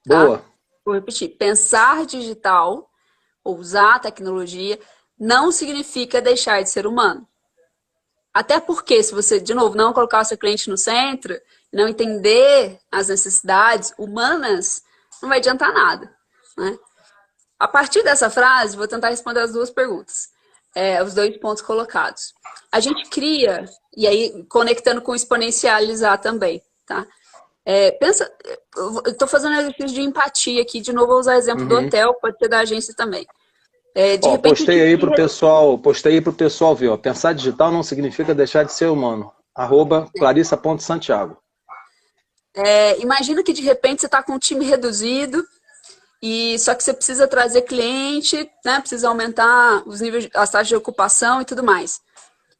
Boa. Tá? Vou repetir. Pensar digital, ou usar a tecnologia, não significa deixar de ser humano. Até porque, se você, de novo, não colocar o seu cliente no centro, não entender as necessidades humanas, não vai adiantar nada, né? A partir dessa frase, vou tentar responder as duas perguntas, os dois pontos colocados. A gente cria, e aí conectando com exponencializar também, tá? Pensa, eu estou fazendo um exercício de empatia aqui, de novo vou usar o exemplo do hotel, pode ser da agência também. Postei aí pro pessoal ver, ó. Pensar digital não significa deixar de ser humano. @clarissa.santiago. Imagina que de repente você está com um time reduzido, só que você precisa trazer cliente, né? Precisa aumentar os níveis, as taxas de ocupação e tudo mais.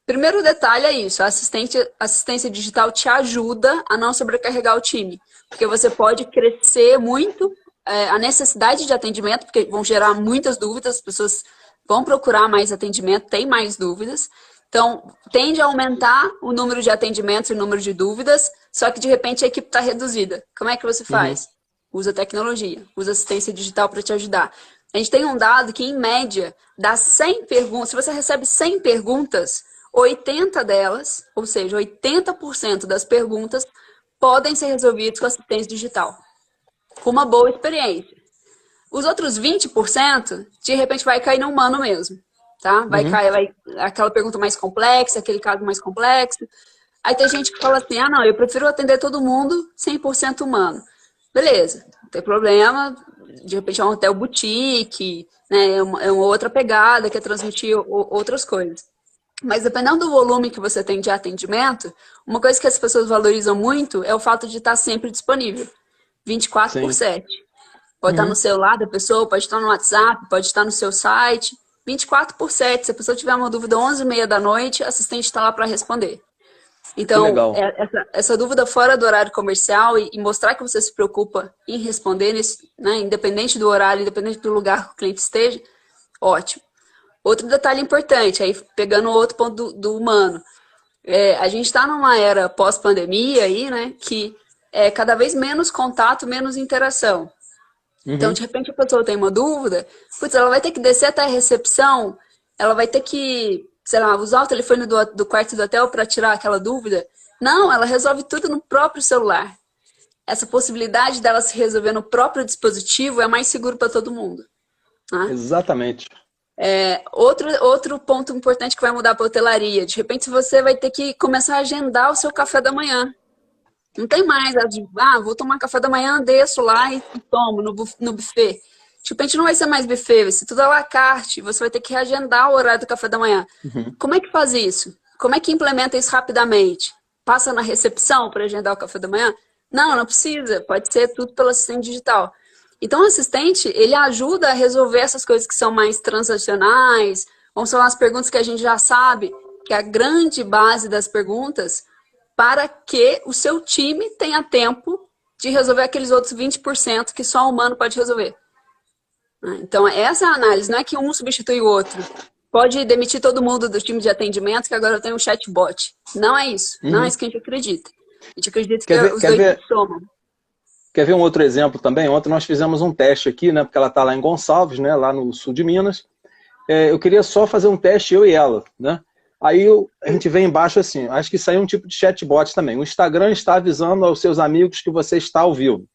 Primeiro detalhe é isso, a assistência digital te ajuda a não sobrecarregar o time, porque você pode crescer muito a necessidade de atendimento, porque vão gerar muitas dúvidas, as pessoas vão procurar mais atendimento, tem mais dúvidas, então tende a aumentar o número de atendimentos e o número de dúvidas, só que de repente a equipe está reduzida. Como é que você faz? Usa tecnologia, usa assistência digital para te ajudar. A gente tem um dado que, em média, das 100 perguntas, se você recebe 100 perguntas, 80 delas, ou seja, 80% das perguntas, podem ser resolvidas com assistência digital, com uma boa experiência. Os outros 20%, de repente, vai cair no humano mesmo, tá? Vai cair aquela pergunta mais complexa, aquele caso mais complexo. Aí tem gente que fala assim, não, eu prefiro atender todo mundo 100% humano. Beleza, não tem problema, de repente é um hotel boutique, né? É uma outra pegada, quer transmitir outras coisas. Mas dependendo do volume que você tem de atendimento, uma coisa que as pessoas valorizam muito é o fato de estar sempre disponível. 24/7. Pode estar no celular da pessoa, pode estar no WhatsApp, pode estar no seu site. 24/7. Se a pessoa tiver uma dúvida 11h30 da noite, a assistente está lá para responder. Então, essa dúvida fora do horário comercial e mostrar que você se preocupa em responder, né, independente do horário, independente do lugar que o cliente esteja, ótimo. Outro detalhe importante, aí pegando o outro ponto do humano, a gente está numa era pós-pandemia aí, né, que é cada vez menos contato, menos interação. Então, de repente, a pessoa tem uma dúvida, ela vai ter que descer até a recepção, ela vai ter que, sei lá, usar o telefone do quarto do hotel para tirar aquela dúvida. Não, ela resolve tudo no próprio celular. Essa possibilidade dela se resolver no próprio dispositivo é mais seguro para todo mundo. Né? Exatamente. Outro ponto importante que vai mudar para a hotelaria. De repente, você vai ter que começar a agendar o seu café da manhã. Não tem mais, vou tomar café da manhã, desço lá e tomo no buffet. De repente não vai ser mais buffet, vai ser tudo à la carte. Você vai ter que reagendar o horário do café da manhã. Como é que faz isso? Como é que implementa isso rapidamente? Passa na recepção para agendar o café da manhã? Não precisa. Pode ser tudo pelo assistente digital. Então o assistente, ele ajuda a resolver essas coisas que são mais transacionais, ou são as perguntas que a gente já sabe, que é a grande base das perguntas, para que o seu time tenha tempo de resolver aqueles outros 20% que só o humano pode resolver. Então, essa é a análise, não é que um substitui o outro. Pode demitir todo mundo do time de atendimento, que agora eu tenho um chatbot. Não é isso. Não é isso que a gente acredita. A gente acredita que os dois somam. Quer ver um outro exemplo também? Ontem nós fizemos um teste aqui, né? Porque ela está lá em Gonçalves, né? Lá no sul de Minas. Eu queria só fazer um teste, eu e ela, né? Aí a gente vê embaixo assim, acho que isso aí é um tipo de chatbot também. O Instagram está avisando aos seus amigos que você está ao vivo.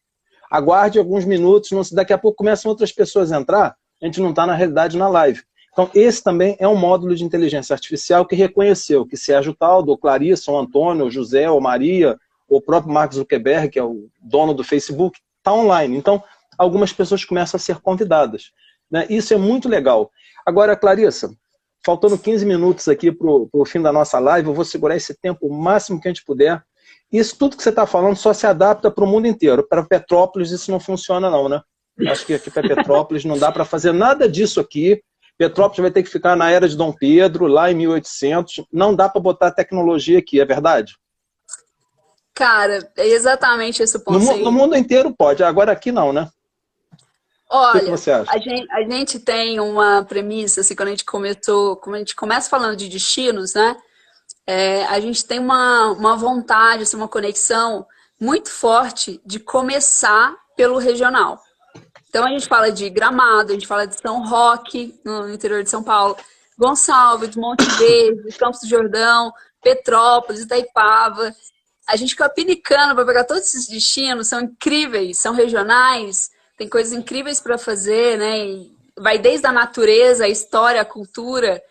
Aguarde alguns minutos, daqui a pouco começam outras pessoas a entrar, a gente não está na realidade na live. Então esse também é um módulo de inteligência artificial que reconheceu que Sérgio Taldo, ou Clarissa, ou Antônio, ou José, ou Maria, ou o próprio Mark Zuckerberg, que é o dono do Facebook, está online. Então algumas pessoas começam a ser convidadas, né? Isso é muito legal. Agora, Clarissa, faltando 15 minutos aqui para o fim da nossa live, eu vou segurar esse tempo o máximo que a gente puder. Isso tudo que você está falando só se adapta para o mundo inteiro. Para Petrópolis isso não funciona não, né? Acho que aqui para Petrópolis não dá para fazer nada disso aqui. Petrópolis vai ter que ficar na era de Dom Pedro, lá em 1800. Não dá para botar tecnologia aqui, é verdade? Cara, é exatamente esse o ponto. No mundo inteiro pode, agora aqui não, né? Olha, o que você acha? A gente tem uma premissa, assim, quando a gente começa falando de destinos, né? A gente tem uma vontade, assim, uma conexão muito forte de começar pelo regional. Então a gente fala de Gramado, a gente fala de São Roque, no interior de São Paulo, Gonçalves, Monte Verde, Campos do Jordão, Petrópolis, Itaipava. A gente fica pinicando para pegar todos esses destinos, são incríveis, são regionais, tem coisas incríveis para fazer, né? E vai desde a natureza, a história, a cultura,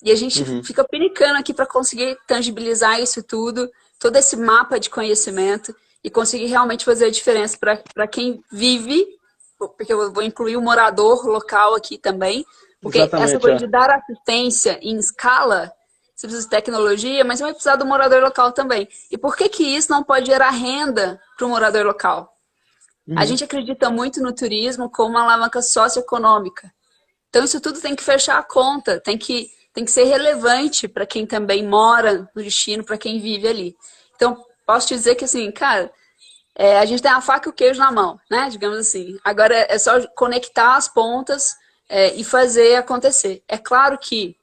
e a gente fica pinicando aqui para conseguir tangibilizar isso tudo, todo esse mapa de conhecimento, e conseguir realmente fazer a diferença para quem vive, porque eu vou incluir o morador local aqui também, porque Exatamente, essa coisa de dar assistência em escala, você precisa de tecnologia, mas você vai precisar do morador local também. E por que isso não pode gerar renda para o morador local? A gente acredita muito no turismo como uma alavanca socioeconômica. Então isso tudo tem que fechar a conta, tem que ser relevante para quem também mora no destino, para quem vive ali. Então, posso te dizer que assim, cara, a gente tem a faca e o queijo na mão, né? Digamos assim. Agora é só conectar as pontas e fazer acontecer. É claro que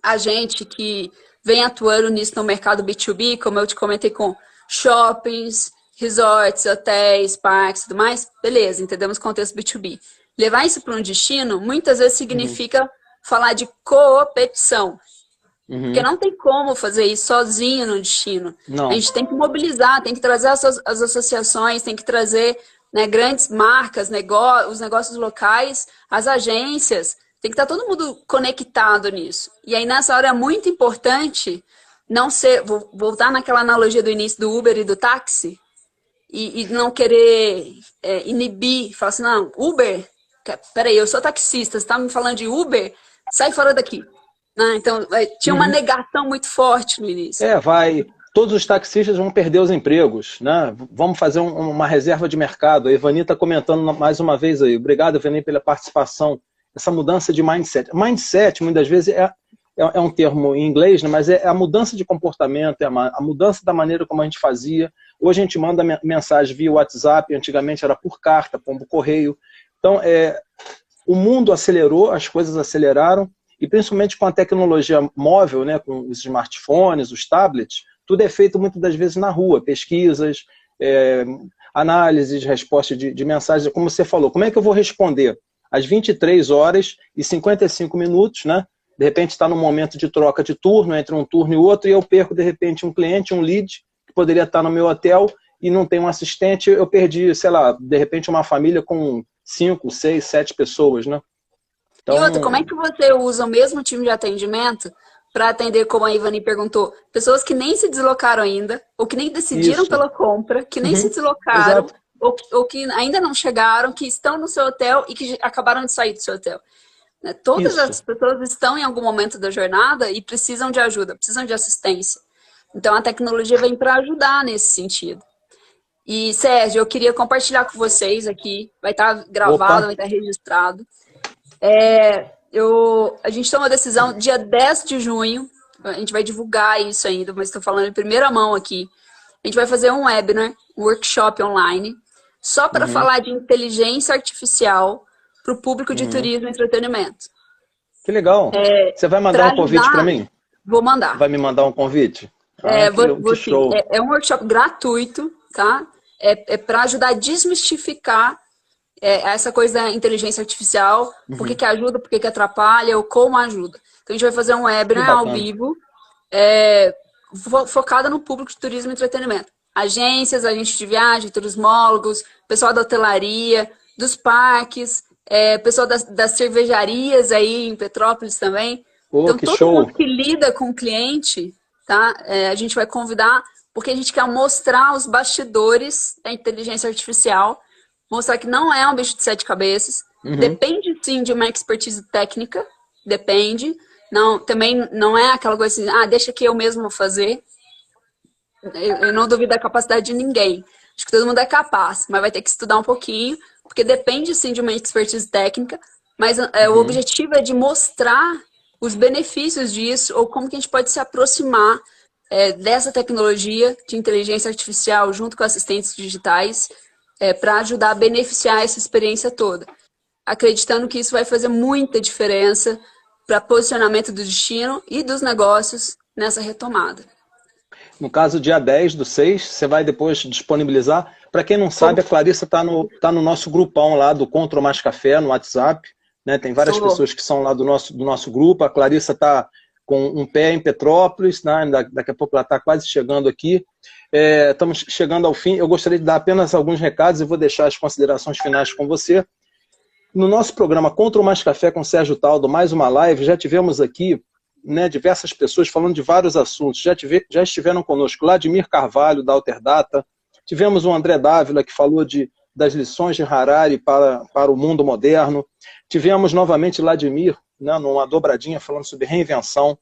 a gente que vem atuando nisso no mercado B2B, como eu te comentei com shoppings, resorts, hotéis, parques e tudo mais, beleza, entendemos o contexto B2B. Levar isso para um destino, muitas vezes significa falar de competição. Porque não tem como fazer isso sozinho no destino. Não. A gente tem que mobilizar, tem que trazer as associações, tem que trazer, né, grandes marcas, os negócios locais, as agências. Tem que estar todo mundo conectado nisso. E aí, nessa hora, é muito importante não ser... Vou voltar naquela analogia do início do Uber e do táxi. E não querer inibir. Falar assim, não, Uber... Peraí, eu sou taxista, você está me falando de Uber? Sai fora daqui. Então, tinha uma negação muito forte no início. Todos os taxistas vão perder os empregos, né? Vamos fazer uma reserva de mercado. A Ivani está comentando mais uma vez aí. Obrigado, Ivani, pela participação. Essa mudança de mindset. Mindset, muitas vezes, é um termo em inglês, né? Mas é a mudança de comportamento, é a mudança da maneira como a gente fazia. Hoje a gente manda mensagem via WhatsApp, antigamente era por carta, pombo correio. Então, o mundo acelerou, as coisas aceleraram, e principalmente com a tecnologia móvel, né, com os smartphones, os tablets, tudo é feito muitas das vezes na rua, pesquisas, análises, resposta de mensagens, como você falou, como é que eu vou responder? Às 23 horas e 55 minutos, né? De repente está num momento de troca de turno, entre um turno e outro, e eu perco de repente um cliente, um lead, que poderia estar no meu hotel, e não tem um assistente, eu perdi, sei lá, de repente uma família com 5, 6, 7 pessoas, né? Então... E outra, como é que você usa o mesmo time de atendimento para atender, como a Ivani perguntou, pessoas que nem se deslocaram ainda, ou que nem decidiram pela compra, que nem se deslocaram, ou que ainda não chegaram, que estão no seu hotel e que acabaram de sair do seu hotel. Todas as pessoas estão em algum momento da jornada e precisam de ajuda, precisam de assistência. Então a tecnologia vem para ajudar nesse sentido. E, Sérgio, eu queria compartilhar com vocês aqui, vai estar gravado, vai estar registrado. A gente tomou a decisão dia 10 de junho, a gente vai divulgar isso ainda, mas estou falando em primeira mão aqui. A gente vai fazer um webinar, um workshop online, só para falar de inteligência artificial para o público de turismo e entretenimento. Que legal. Você vai mandar um convite para mim? Vou mandar. Vai me mandar um convite? Que show. É um workshop gratuito, tá? Para ajudar a desmistificar essa coisa da inteligência artificial, por que ajuda, por que atrapalha, ou como ajuda. Então a gente vai fazer um webinar ao vivo, focada no público de turismo e entretenimento. Agências, agentes de viagem, turismólogos, pessoal da hotelaria, dos parques, pessoal das cervejarias aí em Petrópolis também. Pô, Então, que todo show! mundo que lida com o cliente, tá? A gente vai convidar, porque a gente quer mostrar os bastidores da inteligência artificial, mostrar que não é um bicho de sete cabeças, Uhum. depende sim de uma expertise técnica, depende. Não, também não é aquela coisa assim, deixa que eu mesmo vou fazer. Eu não duvido da capacidade de ninguém. Acho que todo mundo é capaz, mas vai ter que estudar um pouquinho, porque depende sim de uma expertise técnica, mas o Uhum. objetivo é de mostrar os benefícios disso, ou como que a gente pode se aproximar dessa tecnologia de inteligência artificial junto com assistentes digitais para ajudar a beneficiar essa experiência toda. Acreditando que isso vai fazer muita diferença para posicionamento do destino e dos negócios nessa retomada. No caso, dia 10/6, você vai depois disponibilizar. Para quem não sabe, a Como Clarissa tá no nosso grupão lá do Contra Mais Café, no WhatsApp. Né? Tem várias sou pessoas que são lá do nosso grupo. A Clarissa está com um pé em Petrópolis, né? Daqui a pouco ela está quase chegando aqui. Estamos chegando ao fim. Eu gostaria de dar apenas alguns recados e vou deixar as considerações finais com você. No nosso programa Contra Mais Café com Sérgio Taldo, mais uma live, já tivemos aqui, né, diversas pessoas falando de vários assuntos. Já estiveram conosco Vladimir Carvalho, da Alterdata. Tivemos o André Dávila, que falou das lições de Harari para o mundo moderno. Tivemos novamente Vladimir, né, numa dobradinha, falando sobre reinvenção.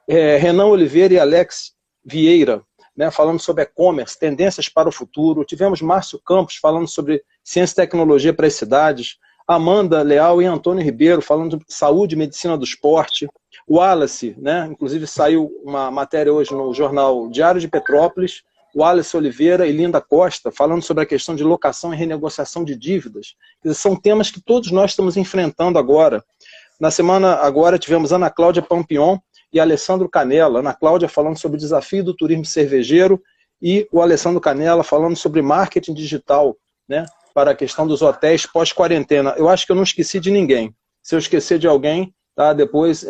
Renan Oliveira e Alex Vieira, né, falando sobre e-commerce, tendências para o futuro. Tivemos Márcio Campos falando sobre ciência e tecnologia para as cidades. Amanda Leal e Antônio Ribeiro falando de saúde e medicina do esporte. O Wallace, né, inclusive saiu uma matéria hoje no jornal Diário de Petrópolis, o Wallace Oliveira e Linda Costa falando sobre a questão de locação e renegociação de dívidas. São temas que todos nós estamos enfrentando agora. Na semana agora tivemos Ana Cláudia Pampion e Alessandro Canella. Ana Cláudia falando sobre o desafio do turismo cervejeiro e o Alessandro Canella falando sobre marketing digital, né, para a questão dos hotéis pós-quarentena. Eu acho que eu não esqueci de ninguém. Se eu esquecer de alguém, tá, depois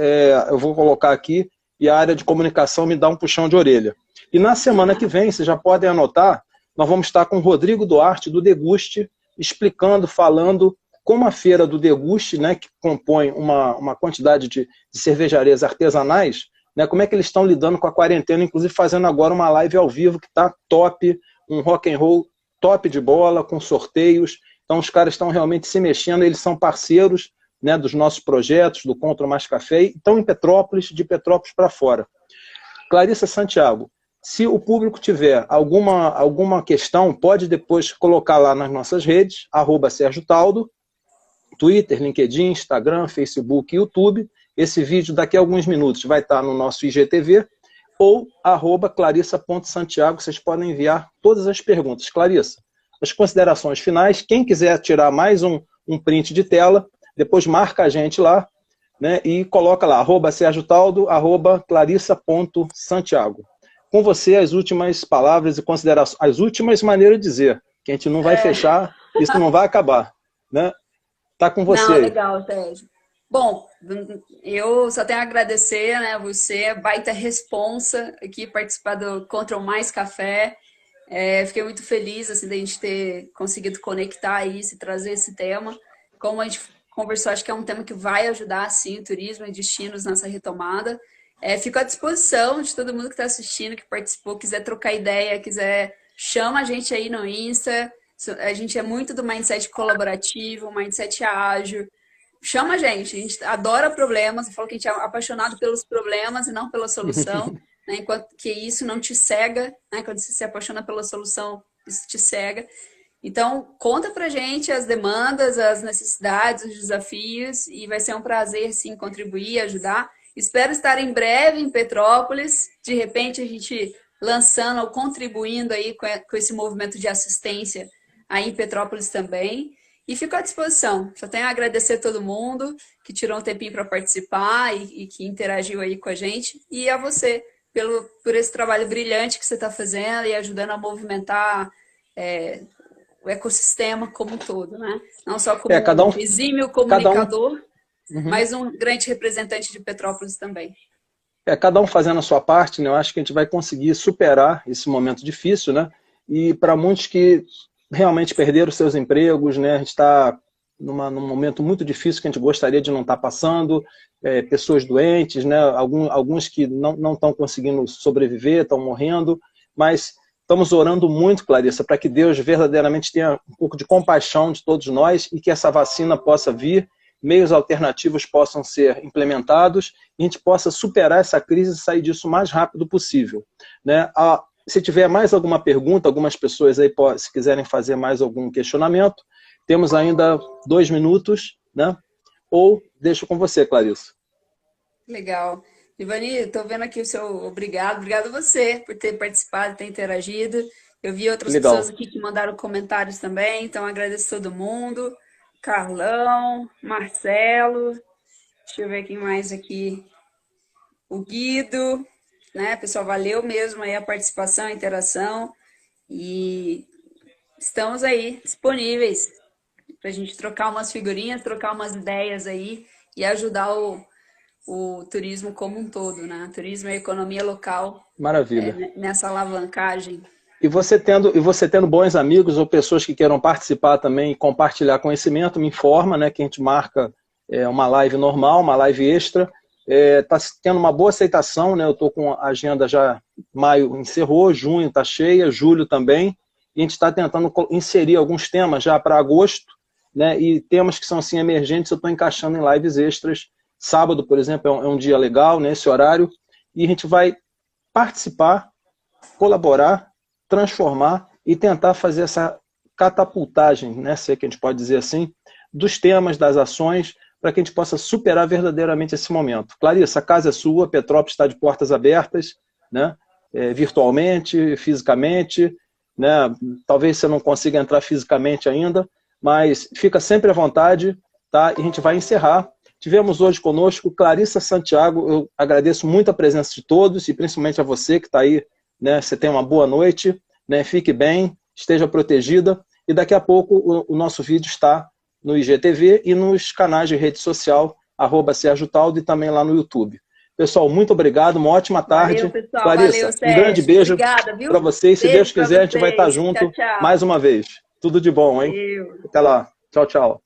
eu vou colocar aqui e a área de comunicação me dá um puxão de orelha. E na semana que vem, vocês já podem anotar, nós vamos estar com o Rodrigo Duarte, do Deguste, explicando, falando como a feira do Deguste, né, que compõe uma quantidade de cervejarias artesanais, né, como é que eles estão lidando com a quarentena, inclusive fazendo agora uma live ao vivo que está top, um rock and roll top de bola, com sorteios. Então os caras estão realmente se mexendo, eles são parceiros, né, dos nossos projetos, do Contra Mais Café, e estão em Petrópolis, de Petrópolis para fora. Clarissa Santiago, se o público tiver alguma questão, pode depois colocar lá nas nossas redes, @Sérgio Taldo, Twitter, LinkedIn, Instagram, Facebook, YouTube. Esse vídeo daqui a alguns minutos vai estar no nosso IGTV, ou @Clarissa.Santiago, vocês podem enviar todas as perguntas. Clarissa, as considerações finais, quem quiser tirar mais um print de tela, depois marca a gente lá, né, e coloca lá, @Sérgio Taldo, @Clarissa.Santiago. Com você, as últimas palavras e considerações, as últimas maneiras de dizer, que a gente não vai fechar, isso não vai acabar, né? Tá com você Não, aí. legal, Sérgio. Bom, eu só tenho a agradecer, né, você, baita responsa aqui, participar do Contra Mais Café. Fiquei muito feliz, assim, da gente ter conseguido conectar isso e trazer esse tema. Como a gente conversou, acho que é um tema que vai ajudar, sim, o turismo e destinos nessa retomada. Fico à disposição de todo mundo que está assistindo, que participou, quiser trocar ideia, quiser, chama a gente aí no Insta. A gente é muito do mindset colaborativo, mindset ágil. Chama a gente adora problemas. Eu falo que a gente é apaixonado pelos problemas e não pela solução, né? Enquanto que isso não te cega, né? Quando você se apaixona pela solução, isso te cega. Então, conta pra gente as demandas, as necessidades, os desafios, e vai ser um prazer, sim, contribuir, ajudar. Espero estar em breve em Petrópolis, de repente a gente lançando ou contribuindo aí com esse movimento de assistência aí em Petrópolis também. E fico à disposição. Só tenho a agradecer a todo mundo que tirou um tempinho para participar e que interagiu aí com a gente. E a você, por esse trabalho brilhante que você está fazendo e ajudando a movimentar o ecossistema como um todo, né? Não só como Cada um um, exímio cada um. comunicador, Uhum. mas um grande representante de Petrópolis também. cada um fazendo a sua parte, né? Eu acho que a gente vai conseguir superar esse momento difícil, né? E para muitos que realmente perderam seus empregos, né? A gente está num momento muito difícil que a gente gostaria de não estar passando, pessoas doentes, né? Alguns que não estão conseguindo sobreviver, estão morrendo, mas estamos orando muito, Clarissa, para que Deus verdadeiramente tenha um pouco de compaixão de todos nós e que essa vacina possa vir, meios alternativos possam ser implementados e a gente possa superar essa crise e sair disso o mais rápido possível, né? Se tiver mais alguma pergunta, algumas pessoas aí, se quiserem fazer mais algum questionamento, temos ainda 2 minutos, né? Ou deixo com você, Clarissa. Legal. Ivani, estou vendo aqui o seu obrigado. Obrigado a você por ter participado, ter interagido. Eu vi outras Legal. pessoas aqui que mandaram comentários também, então agradeço todo mundo. Carlão, Marcelo, deixa eu ver quem mais aqui. O Guido, né? Pessoal, valeu mesmo aí a participação, a interação. E estamos aí disponíveis para a gente trocar umas figurinhas, trocar umas ideias aí e ajudar o turismo como um todo, né? Turismo e a economia local. Maravilha. Nessa alavancagem. E você tendo bons amigos ou pessoas que queiram participar também e compartilhar conhecimento, me informa, né, que a gente marca uma live normal, uma live extra. Está tendo uma boa aceitação, né? Eu estou com a agenda já, maio encerrou, junho está cheia, julho também, e a gente está tentando inserir alguns temas já para agosto, né? E temas que são assim emergentes eu estou encaixando em lives extras. Sábado, por exemplo, é um dia legal, nesse horário, e a gente vai participar, colaborar, transformar e tentar fazer essa catapultagem, né, se é que a gente pode dizer assim, dos temas, das ações, para que a gente possa superar verdadeiramente esse momento. Clarissa, a casa é sua, Petrópolis está de portas abertas, né, virtualmente, fisicamente, né, talvez você não consiga entrar fisicamente ainda, mas fica sempre à vontade, tá? E a gente vai encerrar. Tivemos hoje conosco Clarissa Santiago. Eu agradeço muito a presença de todos e principalmente a você que está aí, né? Você tenha uma boa noite, né? Fique bem, esteja protegida e daqui a pouco o nosso vídeo está no IGTV e nos canais de rede social @SérgioTaldo e também lá no YouTube. Pessoal, muito obrigado, uma ótima tarde. Valeu, pessoal. Clarissa, valeu, um grande beijo para vocês. Se Beijo Deus quiser, a gente vai estar vocês. junto Tchau, tchau. mais uma vez. Tudo de bom, hein? Valeu. Até lá. Tchau, tchau.